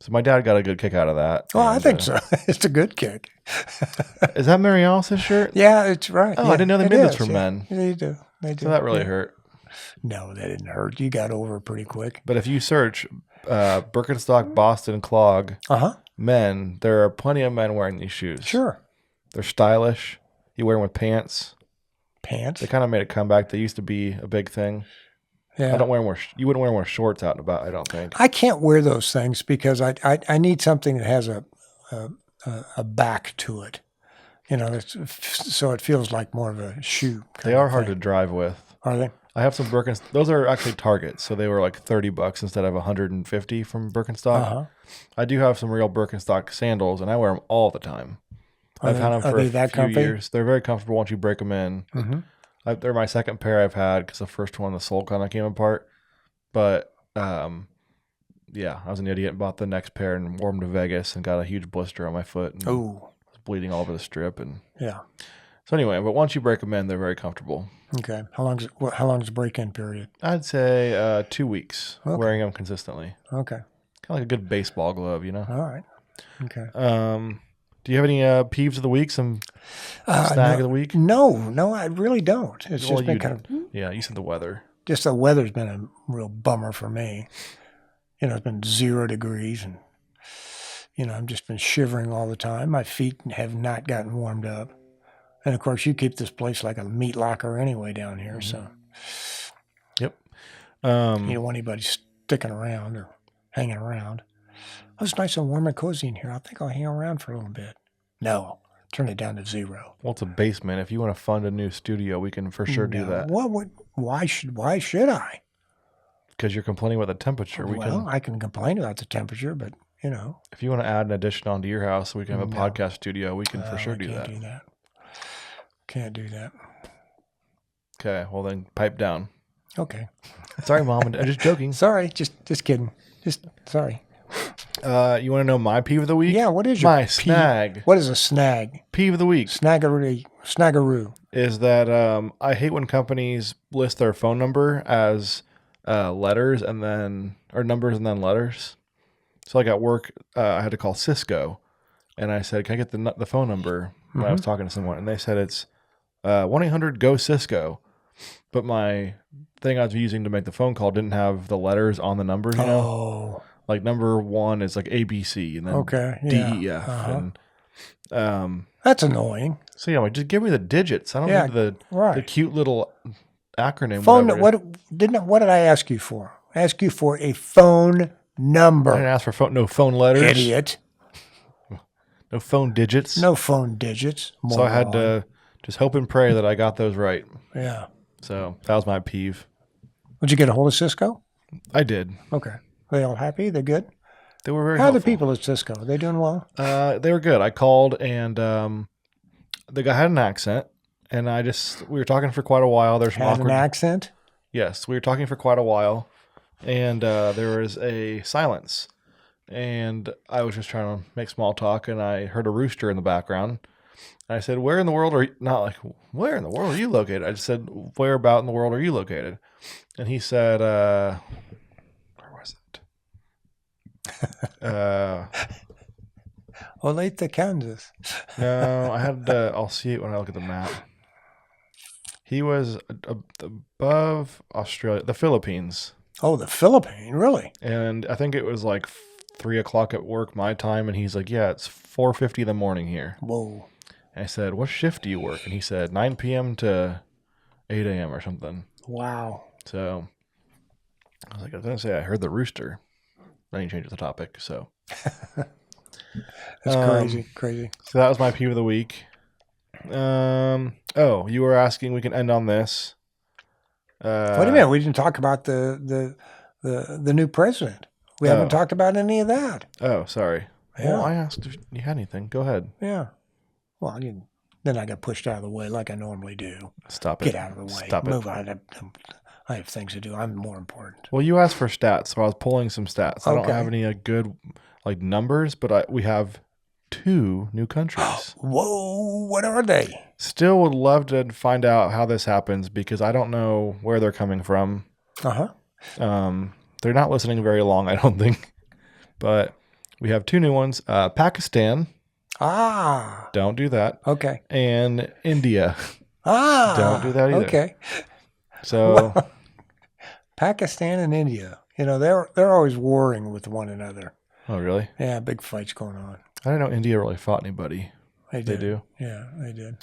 So my dad got a good kick out of that. Well, I think so. It's a good kick. Is that Mary Alice's shirt? Yeah, it's right. Oh, yeah, I didn't know they made those for men. They do. They do. So that really hurt. No, that didn't hurt. You got over it pretty quick. But if you search Birkenstock Boston clog men, there are plenty of men wearing these shoes. Sure. They're stylish. You wear them with pants. Pants? They kind of made a comeback. They used to be a big thing. Yeah. I don't wear more. You wouldn't wear more shorts out and about, I don't think. I can't wear those things because I need something that has a back to it. You know, so it feels like more of a shoe. They are hard to drive with. Are they? I have some Birkenstocks. Those are actually Target, so they were like $30 instead of $150 from Birkenstock. I do have some real Birkenstock sandals, and I wear them all the time. I've had them for a few years. They're very comfortable once you break them in. Mm-hmm. They're my second pair I've had because the first one, the sole kind of came apart. But yeah, I was an idiot and bought the next pair and wore them to Vegas and got a huge blister on my foot. And oh, was bleeding all over the strip. And yeah. So anyway, but once you break them in, they're very comfortable. Okay. How long is the break-in period? I'd say 2 weeks. Wearing them consistently. Okay. Kind of like a good baseball glove, you know. All right. Okay. Do you have any peeves of the week? Some snag of the week? No, I really don't. It's just been kind of. Yeah, you said the weather. Just the weather's been a real bummer for me. You know, it's been 0 degrees, and you know, I've just been shivering all the time. My feet have not gotten warmed up, and of course, you keep this place like a meat locker anyway down here. So, yep. You don't want anybody sticking around or hanging around. Oh, it's nice and warm and cozy in here. I think I'll hang around for a little bit. No, turn it down to 0. Well, it's a basement. If you want to fund a new studio, we can for sure do that. Why should I? Because you're complaining about the temperature. I can complain about the temperature, but you know, if you want to add an addition onto your house, so we can have a podcast studio. We can for sure do that. Can't do that. Okay, well then, pipe down. Okay. Sorry, Mom. I'm just joking. Sorry, just kidding. Just sorry. You want to know my peeve of the week? Yeah, what is your snag? What is a snag? Peeve of the week. Snaggaroo. Is that I hate when companies list their phone number as letters and then or numbers and then letters. So like at work, I had to call Cisco, and I said, "Can I get the phone number?" When I was talking to someone, and they said it's 1-800-GO-CISCO, but my thing I was using to make the phone call didn't have the letters on the numbers. You know? Oh. Like number 1 is like ABC, and then DEF, and that's annoying. So yeah, like just give me the digits. I don't need the cute little acronym. Phone. What did I ask you for? I asked you for a phone number. I didn't ask for no phone letters. Idiot. No phone digits. No phone digits. So I had to just hope and pray that I got those right. Yeah. So that was my peeve. Would you get a hold of Cisco? I did. Okay. Are they all happy? They're good? They were very How helpful. are the people at Cisco? Are they doing well? They were good. I called, and the guy had an accent, and we were talking for quite a while. There's some Had awkward an accent? Yes, we were talking for quite a while, and there was a silence, and I was just trying to make small talk, and I heard a rooster in the background. And I said, where in the world are you located? I just said, where about in the world are you located? And he said, where was it? Olathe, Kansas. No, I had I'll see it when I look at the map. He was above Australia, the Philippines. Oh, the Philippines, really? And I think it was like 3:00 at work my time, and he's like, yeah, it's 4:50 in the morning here. Whoa. And I said, what shift do you work? And he said 9 p.m. to 8 a.m. or something. Wow. So I was like, I was going to say I heard the rooster. Then he changed the topic, so. That's crazy. So that was my peeve of the week. You were asking, we can end on this. Wait a minute, we didn't talk about the new president. We haven't talked about any of that. Oh, sorry. Yeah. Well, I asked if you had anything. Go ahead. Yeah. Well, Then I got pushed out of the way like I normally do. Stop it. Get out of the way. Stop Move it. on. I have things to do. I'm more important. Well, you asked for stats, so I was pulling some stats. I don't Okay. have any good like numbers, but we have 2 new countries. Whoa, what are they? Still would love to find out how this happens because I don't know where they're coming from. Uh-huh. They're not listening very long, I don't think. But we have 2 new ones. Pakistan, Ah, don't do that. okay. And India. Ah, Don't do that either. Okay. So Pakistan and India, they're always warring with one another. oh really? Yeah, big fights going on. I didn't know India really fought anybody. They They do. Yeah, they did.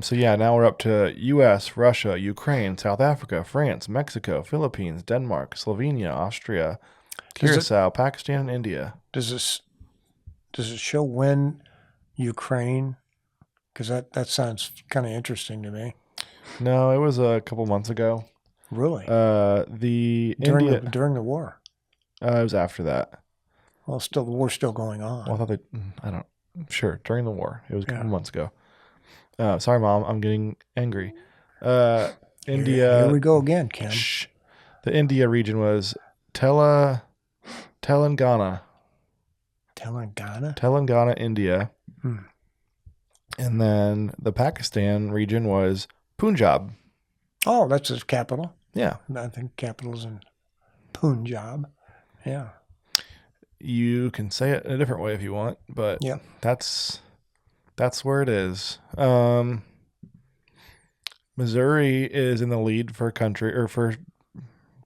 So yeah, now we're up to U.S., Russia, Ukraine, South Africa, France, Mexico, Philippines, Denmark, Slovenia, Austria, Does it- Curacao, Pakistan, and India. Does it show when Ukraine? Because that sounds kind of interesting to me. No, it was a couple months ago. Really? The during India. during the war. It was after that. Well, the war's still going on. Well, I thought I don't. Sure, during the war. It was a couple Yeah. months ago. Sorry, Mom. I'm getting angry. India. Here we go again, Kim. Shh. The India region was Telangana. Telangana. India. Hmm. And then the Pakistan region was Punjab. Oh, that's the capital. Yeah. I think capital's in Punjab. Yeah. You can say it in a different way if you want, but Yeah. that's where it is. Missouri is in the lead for country or for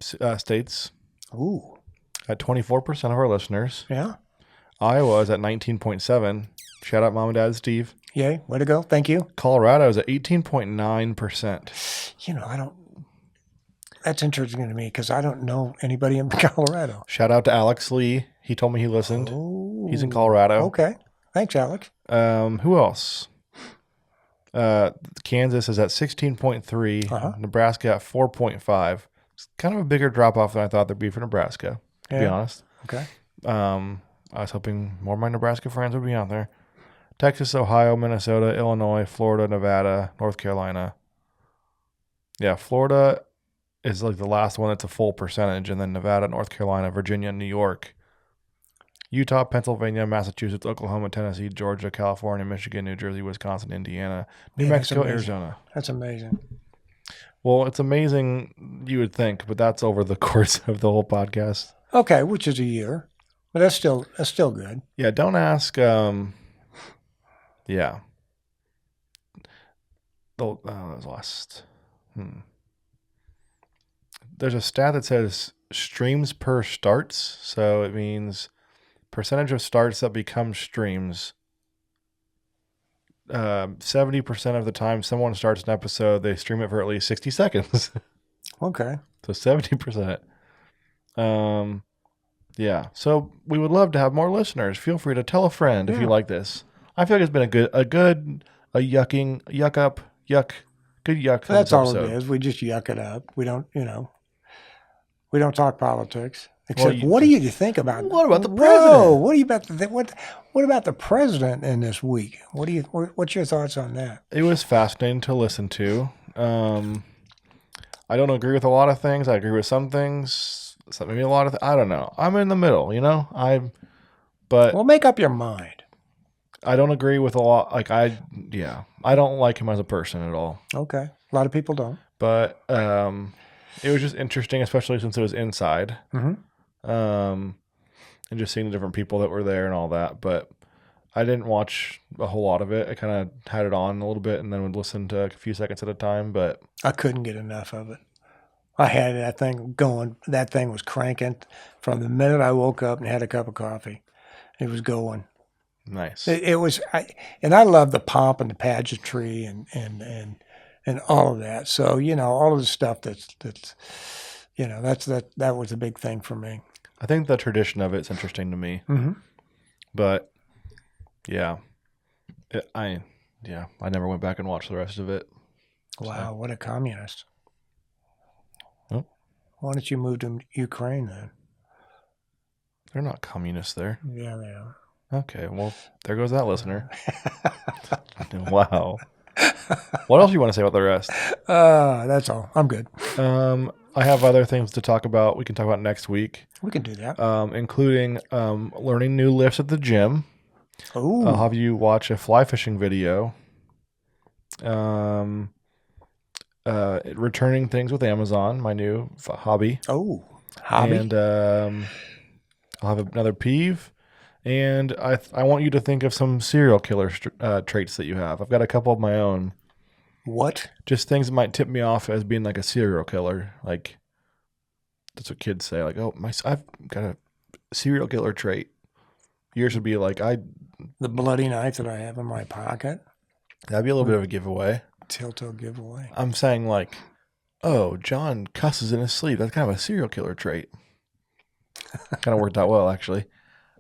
states Ooh. at 24% of our listeners. Yeah. Iowa is at 19.7. Shout out Mom and Dad Steve. Yay. Way to go. Thank you. Colorado is at 18.9%. I don't. That's interesting to me because I don't know anybody in Colorado. Shout out to Alex Lee. He told me he listened. Oh. He's in Colorado. Okay. Thanks, Alex. Who else? Kansas is at 16.3. Uh-huh. Nebraska at 4.5. It's kind of a bigger drop off than I thought there'd be for Nebraska, to be Yeah. honest. Okay. I was hoping more of my Nebraska friends would be out there. Texas, Ohio, Minnesota, Illinois, Florida, Nevada, North Carolina. Yeah, Florida is like the last one that's a full percentage, and then Nevada, North Carolina, Virginia, New York, Utah, Pennsylvania, Massachusetts, Oklahoma, Tennessee, Georgia, California, Michigan, New Jersey, Wisconsin, Indiana, New Yeah, that's Mexico, amazing. Arizona. That's amazing. Well, it's amazing, you would think, but that's over the course of the whole podcast. Okay, which is a year, but that's still good. Yeah, don't ask. Yeah. Oh, that was last. There's a stat that says streams per starts, so it means percentage of starts that become streams. 70% of the time someone starts an episode, they stream it for at least 60 seconds. Okay. So 70%. Yeah. So we would love to have more listeners. Feel free to tell a friend if you Yeah. like this. I feel like it's been a good yuck. For That's this all episode. it is. We just yuck it up. We don't, we don't talk politics. Except, you- what do you think about? What about the Whoa, president? what do you about the what about the president in this week? What's your thoughts on that? It was fascinating to listen to. I don't agree with a lot of things. I agree with some things. Maybe a lot of. I don't know. I'm in the middle. But Well, make up your mind. I don't agree with a lot. I don't like him as a person at all. Okay. A lot of people don't. But it was just interesting, especially since it was inside. Mm-hmm. And just seeing the different people that were there and all that. But I didn't watch a whole lot of it. I kind of had it on a little bit and then would listen to a few seconds at a time. But I couldn't get enough of it. I had that thing going. That thing was cranking from the minute I woke up and had a cup of coffee. It was going. nice. It was. I love the pomp and the pageantry and all of that. So all of the stuff that was a big thing for me. I think the tradition of it's interesting to me. Mm-hmm. But yeah, I never went back and watched the rest of it. Wow, what a communist! Oh. Why don't you move to Ukraine then? They're not communists there. Yeah, they are. Okay, well, there goes that listener. Wow. What else do you want to say about the rest? That's all. I'm good. I have other things to talk about. We can talk about next week, We can do that. including learning new lifts at the gym. Oh, I'll have you watch a fly fishing video. Returning things with Amazon, my new hobby. hobby. And I'll have another peeve. And I want you to think of some serial killer traits that you have. I've got a couple of my own. What? Just things that might tip me off as being like a serial killer. Like, that's what kids say. Like, oh, I've got a serial killer trait. Yours would be like, The bloody knife that I have in my pocket. that'd be a little bit of a giveaway. Telltale giveaway. I'm saying like, oh, John cusses in his sleep. That's kind of a serial killer trait. Kind of worked out well, actually.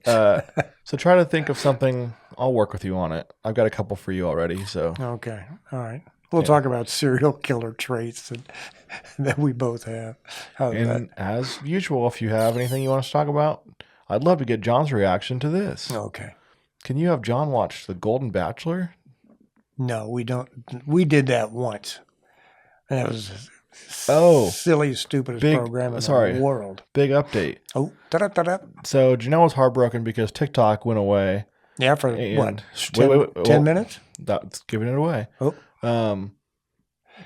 So try to think of something. I'll work with you on it. I've got a couple for you already. So Okay. All right. We'll talk about serial killer traits that we both have. How's that? and as usual, if you have anything you want us to talk about, I'd love to get John's reaction to this. Okay. Can you have John watch The Golden Bachelor? No, we don't. We did that once. And it was Oh, silliest, stupidest big- program in sorry. the world. Big update. Oh, da-da-da-da. So Janelle was heartbroken because TikTok went away. Yeah, for And- what? wait, 10 minutes? That's giving it away. Oh,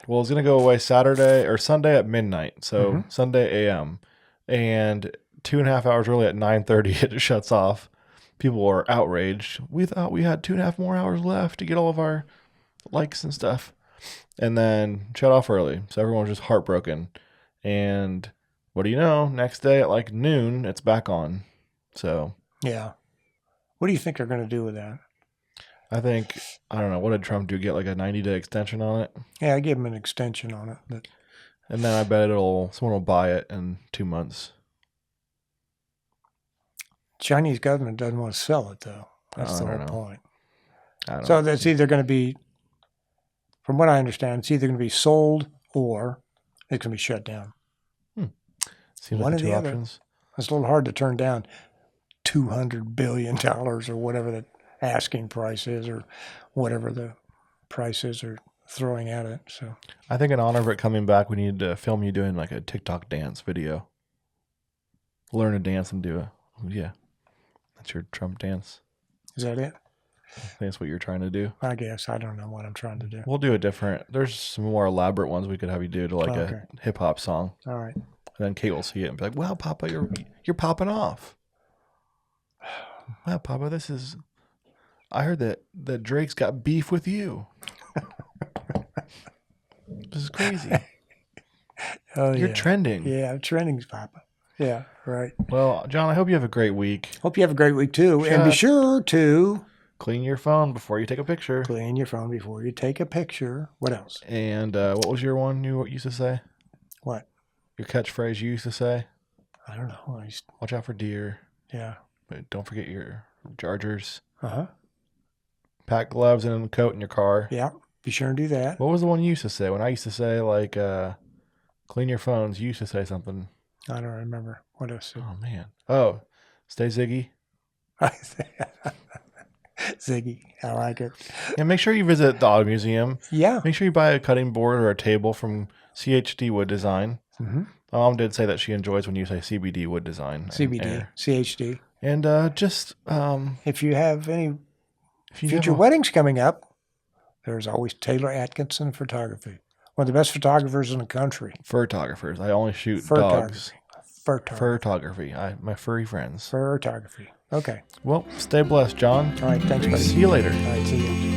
Well, it's going to go away Saturday or Sunday at midnight. So Mhm. Sunday AM. And 2.5 hours early at 9:30, it shuts off. People were outraged. We thought we had 2.5 more hours left to get all of our likes and stuff. And then shut off early. So everyone was just heartbroken. And what do you know? Next day at like noon, it's back on. So yeah. What do you think they're going to do with that? I think, I don't know, what did Trump do? Get like a 90-day extension on it? Yeah, I gave them an extension on it. But And then I bet someone will buy it in 2 months. Chinese government doesn't want to sell it, though. That's I the don't whole know. point. I don't So know. that's either going to be, from what I understand, it's either going to be sold or it's going to be shut down. Seems one like the or two the other. options. It's a little hard to turn down $200 billion or whatever the asking price is or whatever the price is they're throwing at it. So I think in honor of it coming back, we need to film you doing like a TikTok dance video. Learn to dance and do yeah. That's your Trump dance. is that it? I think that's what you're trying to do. I guess. I don't know what I'm trying to do. We'll do a different. There's some more elaborate ones we could have you do to like Okay. a hip hop song. All right. And then Kate will see it and be like, "Wow, Papa, you're popping off." Wow, Papa, this is. I heard that Drake's got beef with you. This is crazy. Oh, You're yeah. trending. Yeah, I'm trending, Papa. Yeah, right. Well, John, I hope you have a great week. Hope you have a great week, too. And be Shut- sure to Clean your phone before you take a picture. clean your phone before you take a picture. What else? And what was your one you used to say? What? Your catchphrase you used to say? I don't know. Watch out for deer. Yeah. But don't forget your chargers. Uh-huh. Pack gloves and a coat in your car. Yeah. Be sure and do that. What was the one you used to say? When I used to say, like, clean your phones, you used to say something. I don't remember what else. Oh, man. Oh, stay Ziggy. Ziggy. I like it. And make sure you visit the Auto Museum. Yeah. Make sure you buy a cutting board or a table from CHD Wood Design. Mm-hmm. My mom did say that she enjoys when you say CBD Wood Design. and CBD, Air. CHD. And just If you have any if you future never- weddings coming up, there's always Taylor Atkinson Photography. One of the best photographers in the country. photographers. I only shoot dogs. Photography. Photography. My furry friends. Photography. Okay. Well, stay blessed, John. All right. Thanks, buddy. See you later. All right. See you.